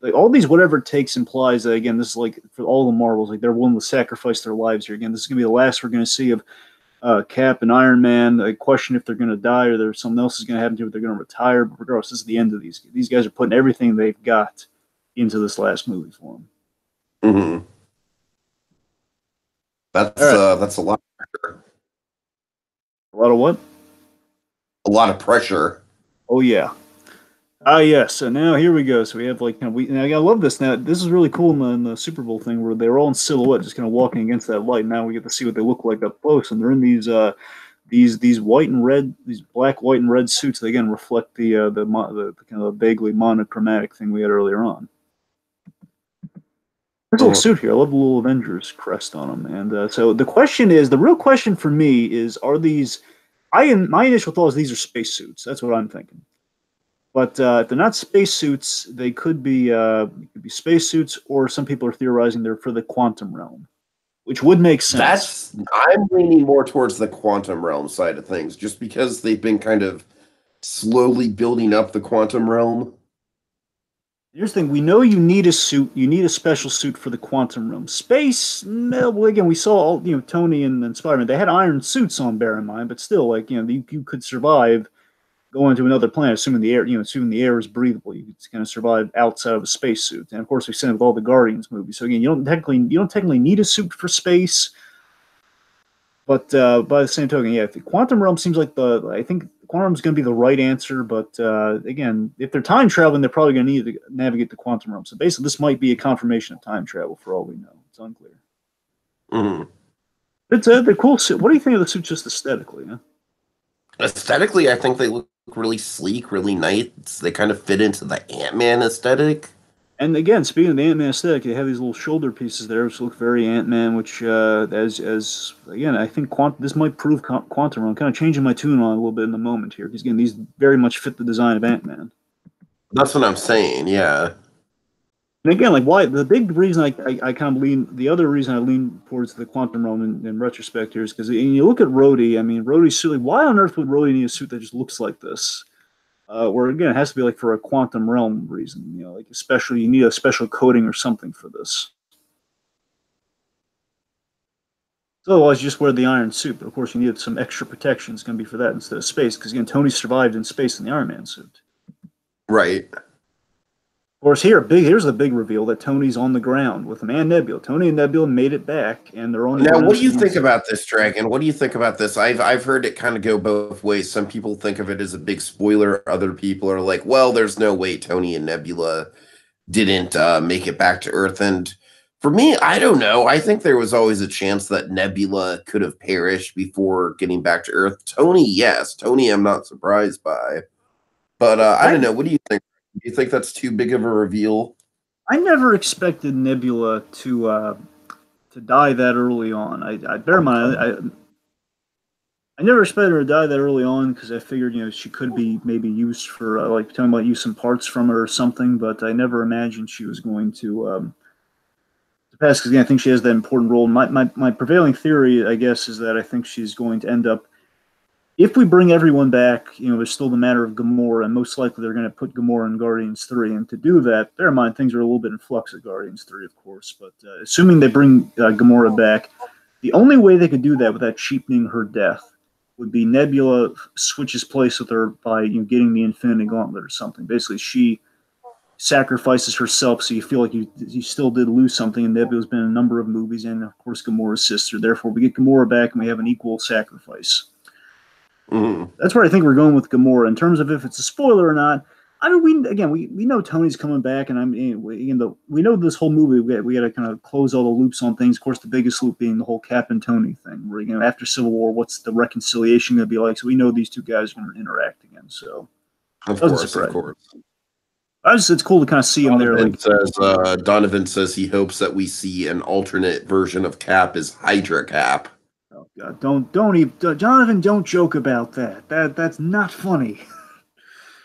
like all these whatever it takes implies that again, this is like for all the Marvels, like they're willing to sacrifice their lives here. Again, this is gonna be the last we're gonna see of Cap and Iron Man. I question if they're gonna die or there's something else is gonna happen to them. They're gonna retire. But regardless, this is the end of these. These guys are putting everything they've got into this last movie for them. Mm-hmm. All right. That's a lot of pressure. A lot of what? A lot of pressure. Oh yeah. Yes. So now here we go. So we have like and I love this. Now this is really cool in the Super Bowl thing where they're all in silhouette, just kind of walking against that light. Now we get to see what they look like up close, and they're in these white and red, these black, white, and red suits. They again reflect the kind of vaguely monochromatic thing we had earlier on. There's a little suit here. I love the little Avengers crest on them. And so the real question for me is, are these? My initial thought is these are space suits. That's what I'm thinking. But if they're not space suits, they could be space suits, or some people are theorizing they're for the quantum realm, which would make sense. I'm leaning more towards the quantum realm side of things, just because they've been kind of slowly building up the quantum realm. Here's the thing: we know you need a suit. You need a special suit for the quantum realm. Space. Well, again, we saw all Tony and Spider-Man. They had iron suits on. Bear in mind, but still, like you could survive going to another planet, assuming the air is breathable. You can survive outside of a spacesuit. And of course, we've seen it with all the Guardians movies. So again, you don't technically need a suit for space. But by the same token, yeah, the quantum realm seems like I think quantum realm is going to be the right answer. But again, if they're time traveling, they're probably going to need to navigate the quantum realm. So basically, this might be a confirmation of time travel for all we know. It's unclear. Mm-hmm. It's the cool suit. What do you think of the suit just aesthetically? Huh? Aesthetically, I think they look really sleek, really nice. They kind of fit into the Ant-Man aesthetic. And again, speaking of the Ant-Man aesthetic, they have these little shoulder pieces there, which look very Ant-Man. Which, as again, I think this might prove quantum realm. I'm kind of changing my tune on a little bit in the moment here, because again, these very much fit the design of Ant-Man. That's what I'm saying. Yeah. And again, like why the big reason I kind of the other reason I lean towards the quantum realm in retrospect here is because you look at Rhodey. I mean, Rhodey's silly. Why on earth would Rhodey need a suit that just looks like this? Where again, it has to be like for a quantum realm reason. Like especially you need a special coating or something for this. So otherwise, you just wear the iron suit. But of course, you need some extra protection. It's going to be for that instead of space, because again, Tony survived in space in the Iron Man suit. Right. Of course, here's the big reveal that Tony's on the ground with him and Nebula. Tony and Nebula made it back, and they're on the Now, ground. what do So you think he's about this, Dragon? What do you think about this? I've heard it kind of go both ways. Some people think of it as a big spoiler. Other people are like, well, there's no way Tony and Nebula didn't make it back to Earth. And for me, I don't know. I think there was always a chance that Nebula could have perished before getting back to Earth. Tony, yes. Tony, I'm not surprised by. But I don't I know. What do you think? Do you think that's too big of a reveal? I never expected Nebula to die that early on. I bear in mind I never expected her to die that early on because I figured she could be maybe used for like talking about use some parts from her or something. But I never imagined she was going to pass because again I think she has that important role. My prevailing theory I guess is that I think she's going to end up if we bring everyone back, there's still the matter of Gamora, and most likely they're going to put Gamora in Guardians 3. And to do that, bear in mind, things are a little bit in flux at Guardians 3, of course, but assuming they bring Gamora back, the only way they could do that without cheapening her death would be Nebula switches place with her by getting the Infinity Gauntlet or something. Basically, she sacrifices herself so you feel like you still did lose something. And Nebula's been in a number of movies, and of course, Gamora's sister. Therefore, we get Gamora back and we have an equal sacrifice. Mhm. That's where I think we're going with Gamora in terms of if it's a spoiler or not. I mean, we know Tony's coming back, and we know this whole movie we got to kind of close all the loops on things. Of course, the biggest loop being the whole Cap and Tony thing. Where after Civil War, what's the reconciliation going to be like? So we know these two guys are going to interact again. So Of it doesn't course, of surprise me. course. It's cool to kind of see him there. Like, Donovan says he hopes that we see an alternate version of Cap as Hydra Cap. oh God, don't even Jonathan, don't joke about that. That's not funny.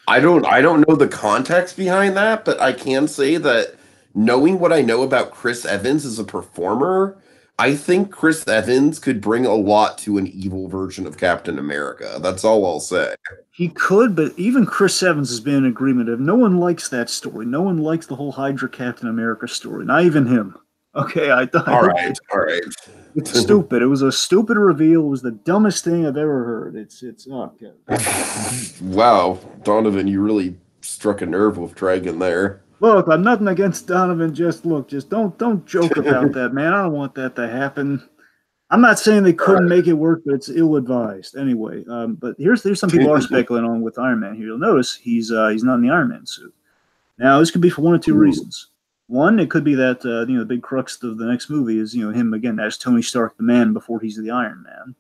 I don't know the context behind that, but I can say that knowing what I know about Chris Evans as a performer, I think Chris Evans could bring a lot to an evil version of Captain America. That's all I'll say. He could, but even Chris Evans has been in agreement of no one likes that story. No one likes the whole Hydra Captain America story. Not even him. Okay, I All hope right, all right. it's stupid. It was a stupid reveal. It was the dumbest thing I've ever heard. It's oh god. Wow, Donovan, you really struck a nerve with Dragon there. Look, I'm nothing against Donovan. Just don't joke about that, man. I don't want that to happen. I'm not saying they All couldn't make it work, but it's ill advised anyway. But here's some people are right. speculating on with Iron Man here. You'll notice he's not in the Iron Man suit. Now, this could be for one of two reasons. One, it could be that the big crux of the next movie is him again as Tony Stark the Man before he's the Iron Man.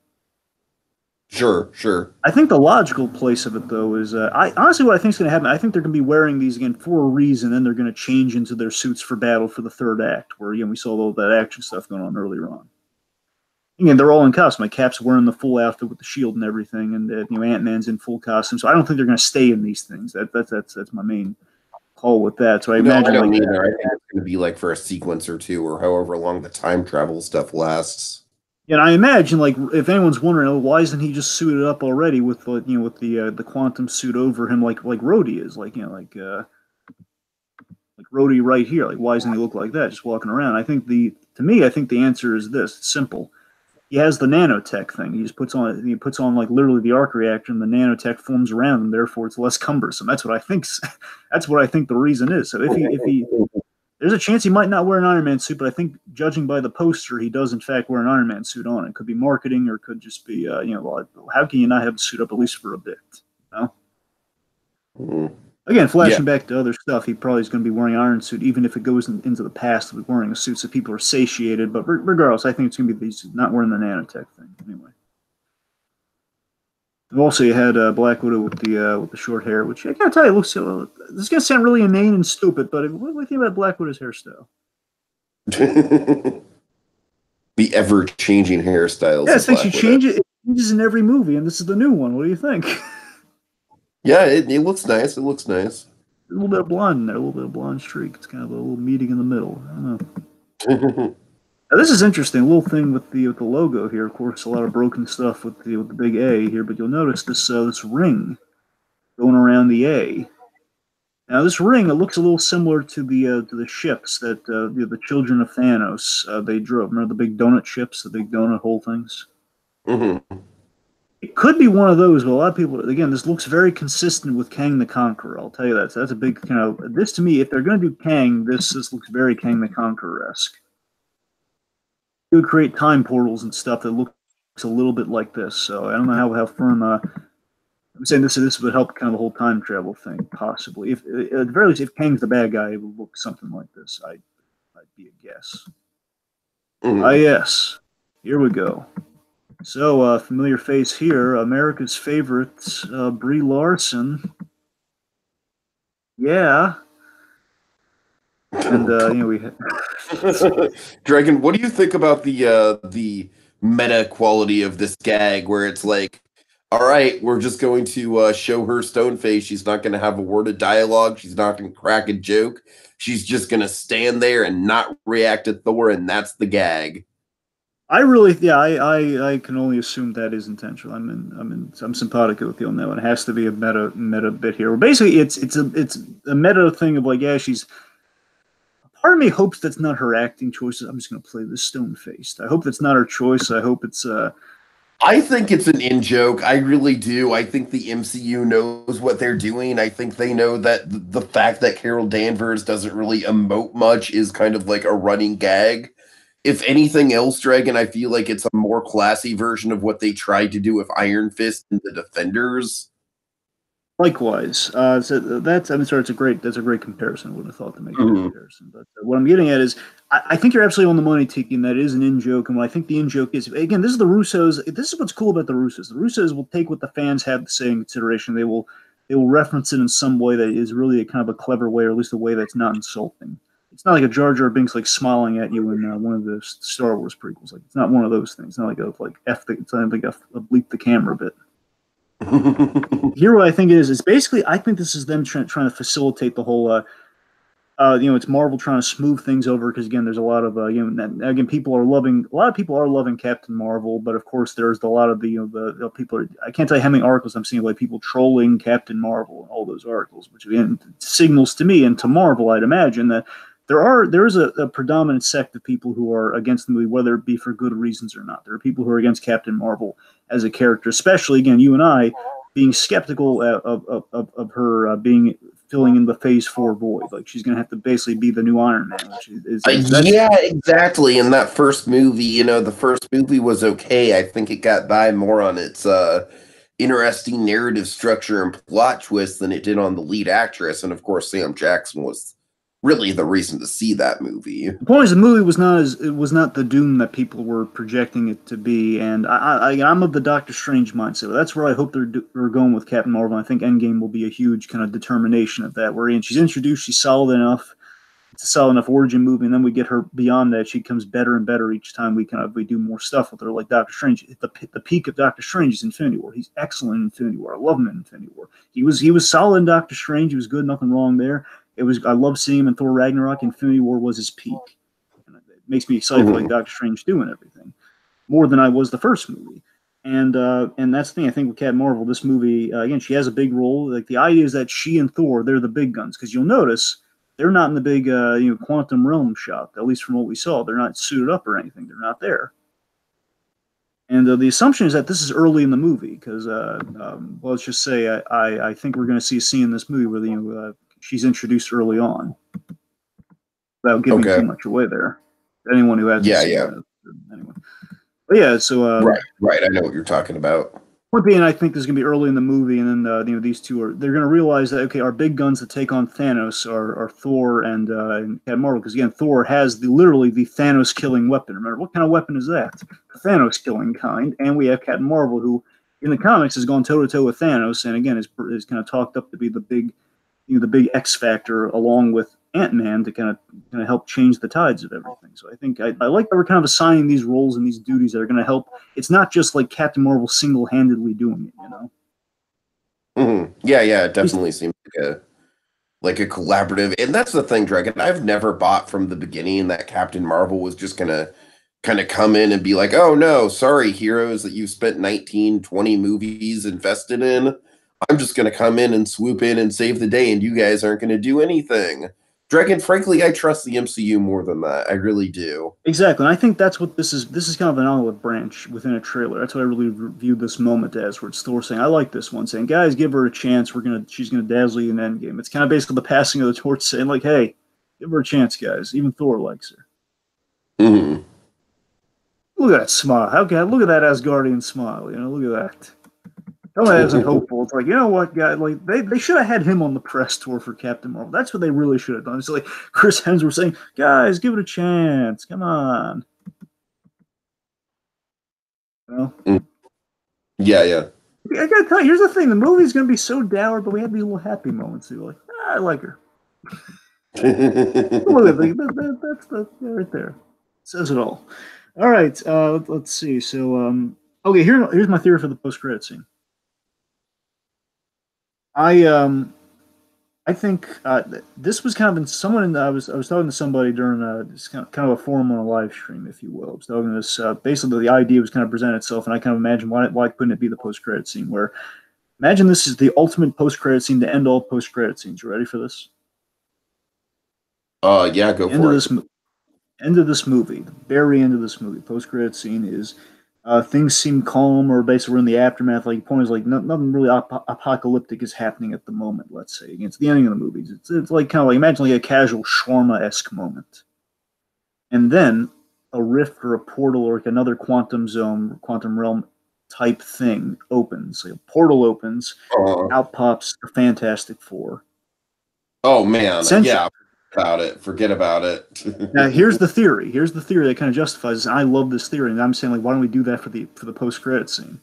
Sure, sure. I think the logical place of it though is I honestly what I think is going to happen. I think they're going to be wearing these again for a reason, then they're going to change into their suits for battle for the third act, where we saw all that action stuff going on earlier on. Again, they're all in costume. Like Cap's wearing the full outfit with the shield and everything, and Ant Man's in full costume. So I don't think they're going to stay in these things. That's my main call with that. So I No, I imagine don't like either. I think it's going to be like for a sequence or two, or however long the time travel stuff lasts. and I imagine like if anyone's wondering, oh, why isn't he just suited up already with with the quantum suit over him like Rhodey is like Rhodey right here. Like why doesn't he look like that just walking around? I think the answer is this. It's simple. He has the nanotech thing. He puts on like literally the arc reactor, and the nanotech forms around him. Therefore, it's less cumbersome. That's what I think. That's what I think the reason is. So if he there's a chance he might not wear an Iron Man suit, but I think judging by the poster, he does in fact wear an Iron Man suit on. It could be marketing, or it could just be well, how can you not have the suit up at least for a bit? You know? Mhm. Again, Yeah, flashing back to other stuff, he probably is going to be wearing an Iron suit, even if it goes into the past with wearing a suit so people are satiated. But regardless, I think it's going to be these not wearing the nanotech thing anyway. And also, you had Black Widow with the short hair, which I gotta tell you, looks. This is gonna sound really inane and stupid, but what do you think about Black Widow's hairstyle? the ever-changing Yeah, hairstyles I of think she Black Widow. changes. It changes in every movie, and this is the new one. What do you think? Yeah, it looks nice. It looks nice. A little bit of blonde in there, a little bit of blonde streak. It's kind of a little meeting in the middle. I don't know. Now, this is interesting. A little thing with the logo here. Of course, a lot of broken stuff with the big A here, but you'll notice this ring going around the A. Now this ring, it looks a little similar to the ships that the children of Thanos they drove. Remember the big donut ships, the big donut hole things? Hmm. It could be one of those, but a lot of people, again, this looks very consistent with Kang the Conqueror. I'll tell you that. So that's a big kind of this to me. If they're going to do Kang, this looks very Kang the Conqueror esque. You would create time portals and stuff that looks a little bit like this. So I don't know how firm. I'm saying this would help kind of the whole time travel thing possibly. If at the very least, if Kang's the bad guy, it would look something like this. I'd be a guess. Ah Hmm. yes, here we go. So, familiar face here, America's favorite, Brie Larson. Yeah, and Oh God. we. Dragon, what do you think about the meta quality of this gag where it's like, all right, we're just going to show her stone face. She's not going to have a word of dialogue. She's not going to crack a joke. She's just going to stand there and not react to Thor, and that's the gag. I really, yeah, I can only assume that is intentional. I'm simpatico with you on that one. It has to be a meta bit here. Well, basically, it's a meta thing of like, yeah, she's. Part of me hopes that's not her acting choices. I'm just gonna play this stone faced. I hope that's not her choice. I hope it's I think it's an in joke. I really do. I think the MCU knows what they're doing. I think they know that the fact that Carol Danvers doesn't really emote much is kind of like a running gag. If anything else, Dragon, I feel like it's a more classy version of what they tried to do with Iron Fist and the Defenders. likewise. So that's I'm sorry, that's a great comparison. I wouldn't have thought to make that Mhm. comparison. But what I'm getting at is I think you're absolutely on the money, Tiki, and that is an in joke. And what I think the in joke is again, this is the Russos. This is what's cool about the Russos. The Russos will take what the fans have to say in consideration. They will reference it in some way that is really a kind of a clever way, or at least a way that's not insulting. It's not like a Jar Jar Binks like smiling at you in one of the Star Wars prequels. Like it's not one of those things. It's not like a like f the, it's not like a bleep the camera bit. Here, what I think it is basically I think this is them trying to facilitate the whole. It's Marvel trying to smooth things over because again, there's a lot of again, a lot of people are loving Captain Marvel, but of course, there's a lot of the people. I can't tell you how many articles I'm seeing like people trolling Captain Marvel and all those articles, which again signals to me and to Marvel, I'd imagine that there is a predominant sect of people who are against the movie, whether it be for good reasons or not. There are people who are against Captain Marvel as a character, especially again, you and I being skeptical of her being filling in the Phase Four void. Like she's gonna have to basically be the new Iron Man, which is that's Yeah, exactly. In that first movie, the first movie was okay. I think it got by more on its interesting narrative structure and plot twist than it did on the lead actress. And of course, Sam Jackson was really the reason to see that movie. the point is the movie was not as it was not the doom that people were projecting it to be, and I'm of the Doctor Strange mindset. That's where I hope they're going with Captain Marvel. And I think Endgame will be a huge kind of determination of that. Where she's introduced, she's solid enough. It's a solid enough origin movie, and then we get her beyond that. She becomes better and better each time we do more stuff with her. Like Doctor Strange, the peak of Doctor Strange is Infinity War. He's excellent in Infinity War. I love him in Infinity War. He was solid in Doctor Strange. He was good, nothing wrong there. I love seeing him in Thor Ragnarok. Infinity War was his peak. And it makes me excited for like Mhm. Doctor Strange doing everything more than I was the first movie. And that's the thing. I think with Captain Marvel, this movie again, she has a big role. Like the idea is that she and Thor, they're the big guns because you'll notice they're not in the big quantum realm shop. At least from what we saw, they're not suited up or anything. They're not there. And the assumption is that this is early in the movie because well, let's just say I think we're going to see a scene in this movie where she's introduced early on without giving too Okay. much away there. Anyone who hasn't Yeah, seen yeah. it, anyway. But yeah, so Right, right. I know what you're talking about. point being, I think this is gonna be early in the movie, and then these two they're gonna realize that okay, our big guns to take on Thanos are Thor and Captain Marvel, because again, Thor has literally the Thanos killing weapon. Remember, what kind of weapon is that? The Thanos killing kind, and we have Captain Marvel, who in the comics has gone toe to toe with Thanos, and again is kind of talked up to be the big X factor along with Ant Man to kind of help change the tides of everything. So I think I like that we're kind of assigning these roles and these duties that are going to help. It's not just like Captain Marvel single handedly doing it. Yeah, yeah. It At least definitely seems like a collaborative. And that's the thing, Dragon. I've never bought from the beginning that Captain Marvel was just gonna kind of come in and be like, oh no, sorry, heroes that you spent 19, 20 movies invested in. I'm just going to come in and swoop in and save the day, and you guys aren't going to do anything. Dragon, frankly, I trust the MCU more than that. I really do. Exactly, and I think that's what this is. This is kind of an olive branch within a trailer. That's what I really viewed this moment as, where it's Thor saying, "I like this one," saying, "Guys, give her a chance. She's gonna dazzle you in Endgame." It's kind of basically the passing of the torch, saying, "Like, hey, give her a chance, guys. Even Thor likes her." Mm-hmm. Look at that smile. Look at that Asgardian smile. Look at that. Tell me that isn't hopeful. It's like, you know what, guy? Like they should have had him on the press tour for Captain Marvel. That's what they really should have done. It's like Chris Hemsworth saying, "Guys, give it a chance. Come on." You know? Yeah, yeah. I gotta tell you, here's the thing: the movie's gonna be so dour, but we have these little happy moments. Too. Like, I like her. Look at that's the right there. Says it all. All right, let's see. So, okay, here's my theory for the post credit scene. I um I think this was kind of in someone in the, I was talking to somebody during this kind of a forum on a live stream, if you will. I was talking to this basically the idea was kind of present itself, and I kind of imagined why couldn't it be the post credit scene where imagine this is the ultimate post credit scene to end all post credit scenes. You ready for this? Yeah, go The end of for it. this end of this movie, the very end of this movie, post credit scene is things seem calm, or basically we're in the aftermath. Like point is like nothing really apocalyptic is happening at the moment. Let's say it's the ending of the movie. It's like kind of like imagine like a casual shawarma esque moment, and then a rift or a portal or like another quantum zone, quantum realm type thing opens. Like a portal opens, Uh, out pops the Fantastic Four. oh man, Essentially, yeah. About it. Forget about now it. here's the theory. Here's the theory that kind of justifies. And I love this theory, and I'm saying like, why don't we do that for the post credit scene?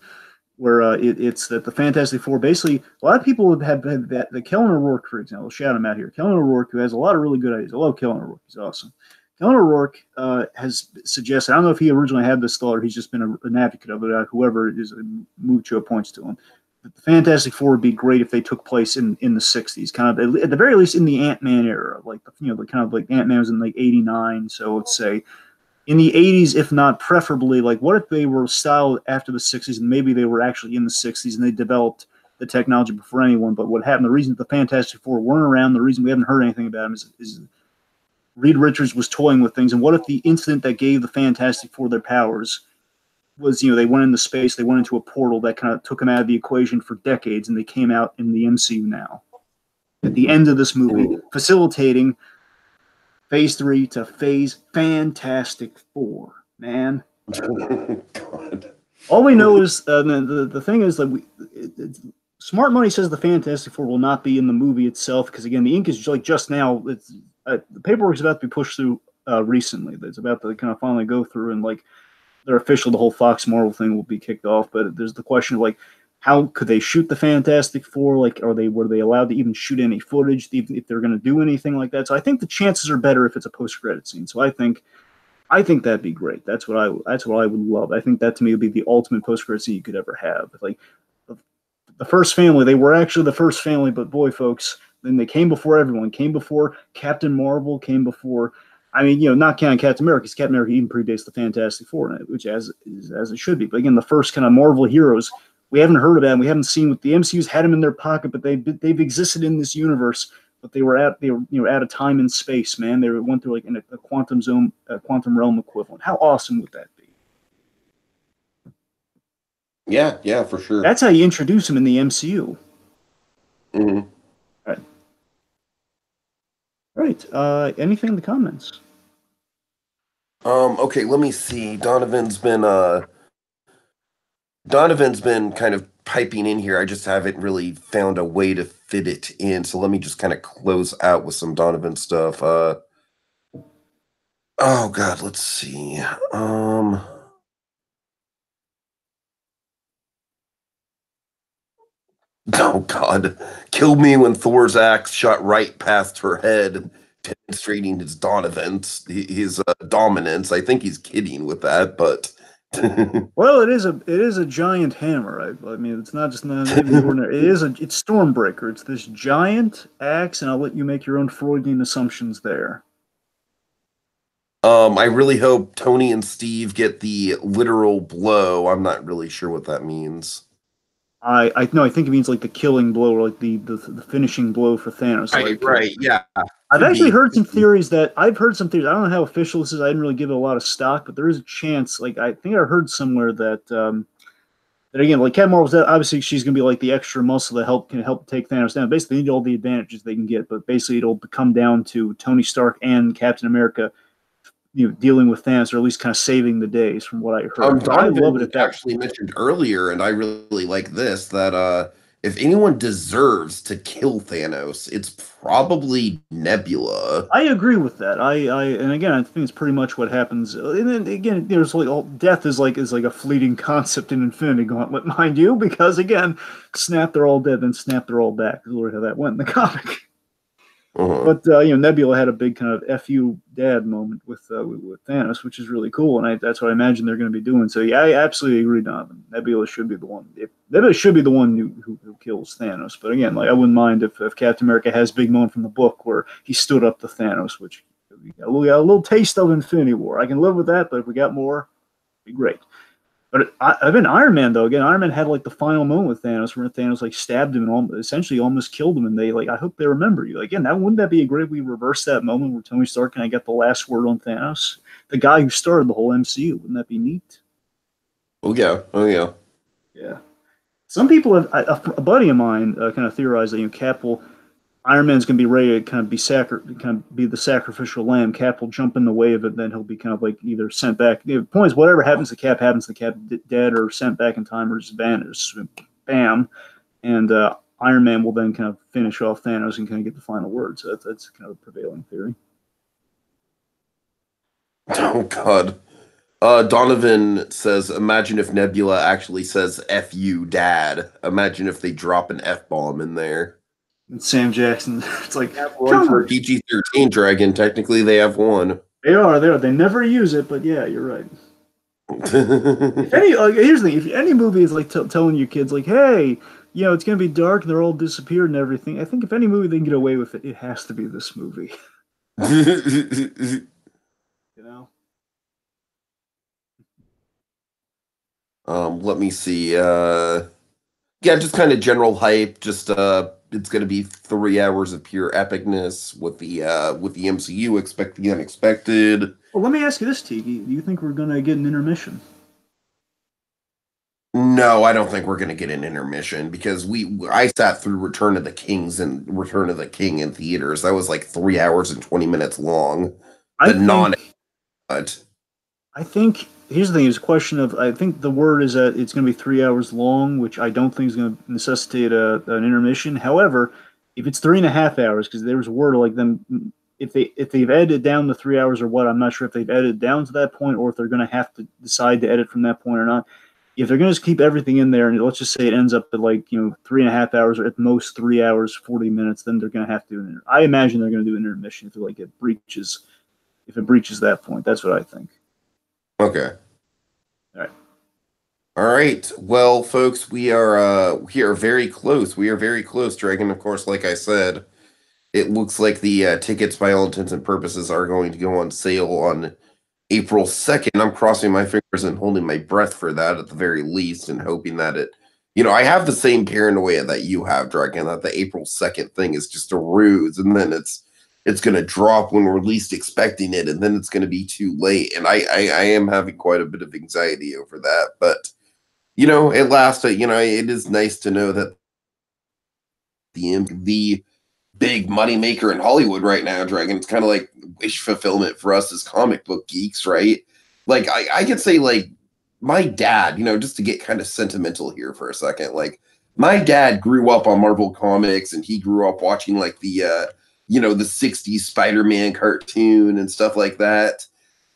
Where it's that the Fantastic Four basically a lot of people have had that the Kellen O'Rourke, for example, shout him out here. Kellen O'Rourke, who has a lot of really good ideas. I love Kellen O'Rourke; he's awesome. Kellen O'Rourke has suggested. I don't know if he originally had this thought or he's just been an advocate of it. Whoever it is, Mucho points to him. That the Fantastic Four would be great if they took place in the '60s, kind of at the very least in the Ant Man era, like the kind of like Ant Man was in like '89, so let's say in the 80s, if not preferably, like what if they were styled after the 60s and maybe they were actually in the 60s and they developed the technology before anyone. But what happened, the reason the Fantastic Four weren't around, the reason we haven't heard anything about them is Reed Richards was toying with things. And what if the incident that gave the Fantastic Four their powers was, they went into space, they went into a portal that kind of took them out of the equation for decades, and they came out in the MCU now at the end of this movie, facilitating Phase 3 to Phase Fantastic Four, man. God. All we know is the thing is that smart money says the Fantastic Four will not be in the movie itself because again the ink is like just now. The paperwork is about to be pushed through recently. It's about to kind of finally go through and like they're official. The whole Fox Marvel thing will be kicked off, but there's the question of like how could they shoot the Fantastic Four? Like, were they allowed to even shoot any footage, even if they're going to do anything like that? So I think the chances are better if it's a post credit scene. So I think that'd be great. That's what I would love. I think that to me would be the ultimate post credit scene you could ever have. Like the first family, they were actually the first family, but boy, folks, then they came before everyone. Came before Captain Marvel. Came before. I mean, not counting Captain America, because Captain America even predates the Fantastic Four, which as it should be. But again, the first kind of Marvel heroes we haven't heard about, and we haven't seen what the MCU's had them in their pocket, but they've existed in this universe but they were at a time and space, man. They went through like in a quantum zone, a quantum realm equivalent. How awesome would that be? Yeah, yeah, for sure. That's how you introduce them in the MCU. Hmm. All right. All right. Anything in the comments? Okay, let me see. Donovan's been kind of piping in here. I just haven't really found a way to fit it in. So let me just kind of close out with some Donovan stuff. Oh God, let's see. Oh God, killed me when Thor's axe shot right past her head, demonstrating his his dominance. I think he's kidding with that, but Well, it is a giant hammer. I mean, it's not even the ordinary. It's Stormbreaker. It's this giant axe, and I'll let you make your own Freudian assumptions there. I really hope Tony and Steve get the literal blow. I'm not really sure what that means. I no, I think it means like the killing blow or like the finishing blow for Thanos. Right, Like right, yeah, I've could actually be. heard some theories that I've heard some theories. I don't know how official this is. I didn't really give it a lot of stock, but there is a chance. Like I think I heard somewhere that that again, like Captain Marvel's obviously she's gonna be like the extra muscle that can help take Thanos down. Basically, they need all the advantages they can get, but basically it'll come down to Tony Stark and Captain America, dealing with Thanos or at least kind of saving the days, from what I heard. But I love it Donovan if that. actually mentioned earlier, and I really like this, that if anyone deserves to kill Thanos, it's probably Nebula. I agree with that. And again, I think it's pretty much what happens. And then again, there's like death is like a fleeting concept in Infinity Gauntlet, mind you, because again, snap they're all dead, then snap they're all back. Is how that went in the comic. Uh-huh. But Nebula had a big kind of "fu dad" moment with Thanos, which is really cool, and that's what I imagine they're going to be doing. So yeah, I absolutely agree, Donovan. Nebula should be the one. Nebula should be the one who kills Thanos. But again, like I wouldn't mind if Captain America has big moment from the book where he stood up to Thanos, which we got a little taste of Infinity War. I can live with that, but if we got more, it'd be great. But I've been Iron Man though. Again, Iron Man had like the final moment with Thanos, where Thanos like stabbed him and essentially almost killed him. And they like, I hope they remember you. Again, wouldn't that be a great? If we reverse that moment where Tony Stark kind of got the last word on Thanos, the guy who started the whole MCU. Wouldn't that be neat? Oh yeah, oh yeah. Yeah. Some people have a buddy of mine kind of theorized that Cap will Iron Man's gonna be ready to kind of kind of be the sacrificial lamb. Cap will jump in the way of it, then he'll be kind of like either sent back. The point is, whatever happens to Cap happens to Cap, dead or sent back in time or just vanished. Bam, and Iron Man will then kind of finish off Thanos and kind of get the final word. So that's kind of a prevailing theory. Oh God. Donovan says, imagine if Nebula actually says F you, dad. Imagine if they drop an F bomb in there. And Sam Jackson, it's like, Have one come for on. PG-13 Dragon. Technically, they have one. They are there. They never use it, but yeah, you're right. If any, like, here's the thing: if any movie is like telling your kids, like, "Hey, it's gonna be dark and they're all disappeared and everything," I think if any movie they can get away with it, it has to be this movie. You know? Let me see. Yeah, just kind of general hype. Just it's gonna be 3 hours of pure epicness with the MCU. Expect the unexpected. Well, let me ask you this, Tiki: do you think we're gonna get an intermission? No, I don't think we're gonna get an intermission because I sat through Return of the Kings and Return of the King in theaters. That was like 3 hours and 20 minutes long. I The non think I think here's the thing: is a question of I think the word is that it's going to be 3 hours long, which I don't think is going to necessitate an intermission. However, if it's 3.5 hours, because there was word like them if they've edited down the 3 hours or what, I'm not sure if they've edited down to that point or if they're going to have to decide to edit from that point or not. If they're going to just keep everything in there, and let's just say it ends up at like 3.5 hours or at most 3 hours 40 minutes, then they're going to have to do an. I imagine they're going to do an intermission if it breaches that point. That's what I think. Okay. All right. All right. Well, folks, we are very close. We are very close, Dragon. Of course, like I said, it looks like the tickets, by all intents and purposes, are going to go on sale on April 2nd. I'm crossing my fingers and holding my breath for that at the very least, and hoping that I have the same paranoia that you have, Dragon, that the April 2nd thing is just a ruse, and then it's going to drop when we're least expecting it, and then it's going to be too late. And I am having quite a bit of anxiety over that. But, at last, it is nice to know that the big money maker in Hollywood right now, Dragon. It's kind of like wish fulfillment for us as comic book geeks, right? Like I could say like my dad, just to get kind of sentimental here for a second, like my dad grew up on Marvel Comics and he grew up watching like the 60s Spider-Man cartoon and stuff like that.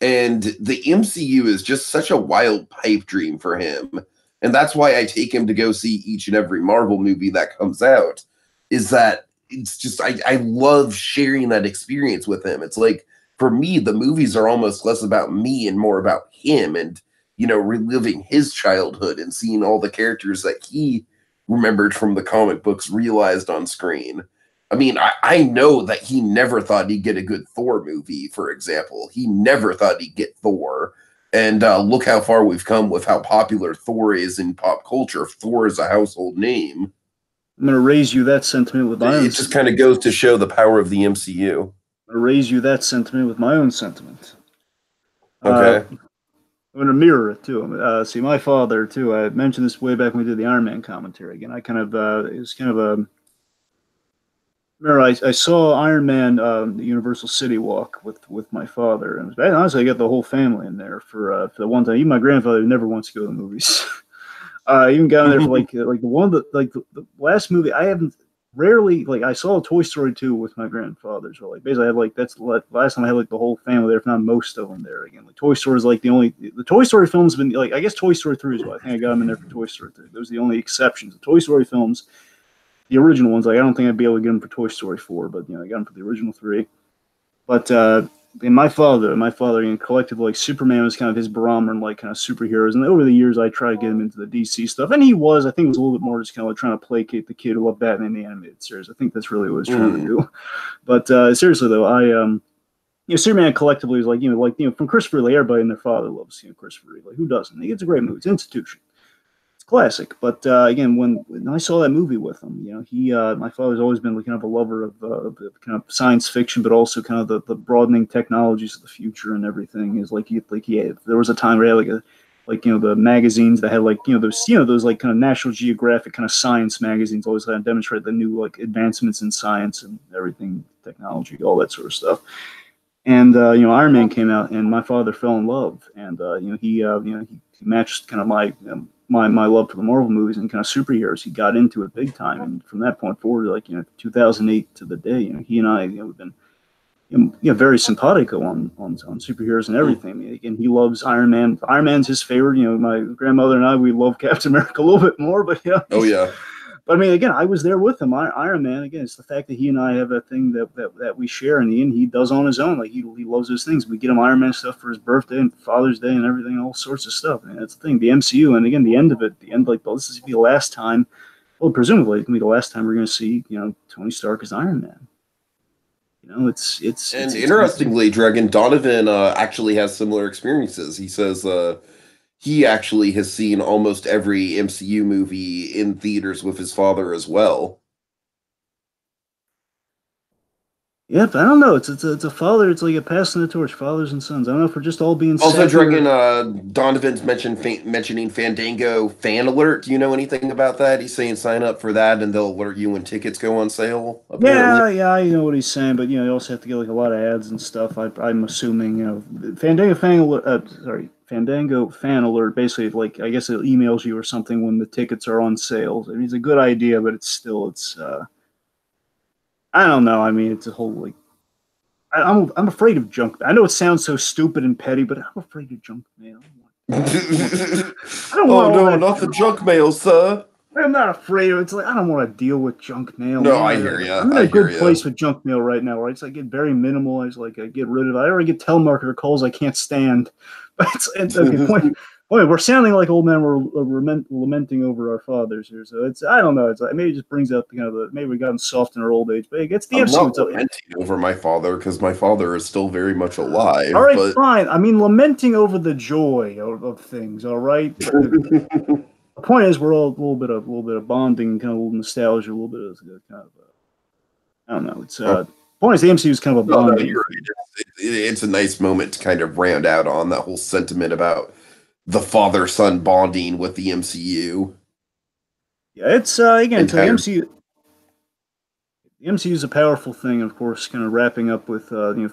And the MCU is just such a wild pipe dream for him. And that's why I take him to go see each and every Marvel movie that comes out. Is that it's just I love sharing that experience with him. It's like for me, the movies are almost less about me and more about him and reliving his childhood and seeing all the characters that he remembered from the comic books realized on screen. I mean, I know that he never thought he'd get a good Thor movie, for example. He never thought he'd get Thor. And look how far we've come with how popular Thor is in pop culture. Thor is a household name. I'm gonna raise you that sentiment with my own It just kind of sentiment. goes to show the power of the MCU. I'm gonna raise you that sentiment with my own sentiment. Uh, Okay. I'm gonna mirror it too. See, my father too. I mentioned this way back when we did the Iron Man commentary. Again, I kind of it was kind of a remember, I saw Iron Man, the Universal City Walk with my father, and honestly, I got the whole family in there for the one time. Even my grandfather never wants to go to the movies. Even got in there for like the one that like the last movie I haven't rarely like I saw Toy Story 2 with my grandfather. So like basically I had like that's the last time I had like the whole family there, if not most of them there again. Like Toy Story is like the Toy Story films have been like I guess Toy Story 3 is what I think I got them in there for Toy Story 3. Those are the only exceptions. The Toy Story films, the original ones, like I don't think I'd be able to get them for Toy Story 4, but I got them for the original three. But and my father, collected like Superman was kind of his barometer and like kind of superheroes. And over the years, I tried to get him into the DC stuff, and he was, I think, it was a little bit more just kind of like trying to placate the kid who loved Batman the animated series. I think that's really what he was trying to Mm. do. But seriously though, Superman collectively is like from Christopher Lee, everybody and their father loves Christopher Lee. Like who doesn't? It's a great movie. It's an institution, classic. But again, when I saw that movie with him, my father's always been kind of a lover of kind of science fiction, but also kind of the broadening technologies of the future and everything. Is there was a time where he had like a the magazines that had like those like kind of National Geographic kind of science magazines always kind of demonstrate the new like advancements in science and everything, technology, all that sort of stuff. And Iron Man came out, and my father fell in love, and he matched kind of my love for the Marvel movies and kind of superheroes. He got into it big time, and from that point forward, 2008 to the day, he and I have been very simpatico on superheroes and Mm. everything. I mean, again, he loves Iron Man. Iron Man's his favorite. My grandmother and I, we love Captain America a little bit more, but Oh yeah. but I mean, again, I was there with him. Iron Man, again, it's the fact that he and I have a thing that we share, and he does on his own. Like he loves those things. We get him Iron Man stuff for his birthday and Father's Day and everything, all sorts of stuff. And that's the thing. The MCU, and again, the end of it, the end like, well, this is gonna be the last time. Well, presumably, it's gonna be the last time we're gonna see Tony Stark as Iron Man. And It's gonna be. interestingly, Dragon Donovan actually has similar experiences. He says he actually has seen almost every MCU movie in theaters with his father as well. Yep, I don't know. It's a father. It's like a passing the torch, fathers and sons. I don't know if we're just all being Also, Dragon secular. Donovan's mentioning Fandango fan alert. Do you know anything about that? He's saying sign up for that, and they'll alert you when tickets go on sale. Apparently. Yeah, I know what he's saying, but you also have to get like a lot of ads and stuff. I'm assuming Fandango fan alert. Fandango fan alert. Basically, like I guess it emails you or something when the tickets are on sale. I mean, it's a good idea, but it's I don't know. I mean, it's a whole like I'm afraid of junk. I know it sounds so stupid and petty, but I'm afraid of junk mail. I don't want Oh all no, that not the junk. junk mail, sir. I'm not afraid of it. It's like I don't want to deal with junk mail, No, man. I hear ya. I'm in I a hear good ya. place with junk mail right now, right? So I get very minimal. I get rid of it. I already get telemarketer calls I can't stand. But it's okay. Point. We're sounding like old men. We're lamenting over our fathers here. So it's I don't know. It's like maybe it just brings out the kind of the maybe we've gotten soft in our old age. But it gets the I'm MCU. not It's up. lamenting over my father because my father is still very much All alive, right, but fine. I mean, lamenting over the joy of things. All right. The point is, we're all a little bit of bonding, kind of a little nostalgia, a little bit of kind of I don't know. Point is the MCU is kind of a no, no, bonding you're thing. right. It's a nice moment to kind of round out on that whole sentiment about the father-son bonding with the MCU Yeah, it's again, it's like entire. MCU. The MCU is a powerful thing, of course. Kind of wrapping up with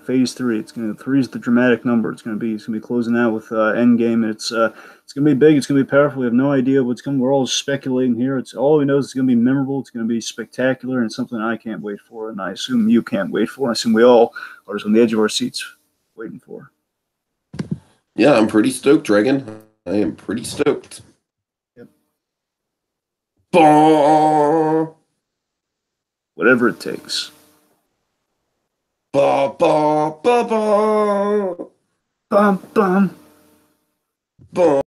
Phase 3. Three is the dramatic number. It's gonna be closing out with Endgame. It's gonna be big. It's gonna be powerful. We have no idea what's coming. We're all speculating here. It's all we know is it's gonna be memorable. It's gonna be spectacular and something I can't wait for, and I assume you can't wait for. And I assume we all are just on the edge of our seats waiting for. Yeah, I'm pretty stoked, Dragon. I am pretty stoked. Yep. Bah, Whatever it takes. bah, bah, bah, bah, Bum bum. bah.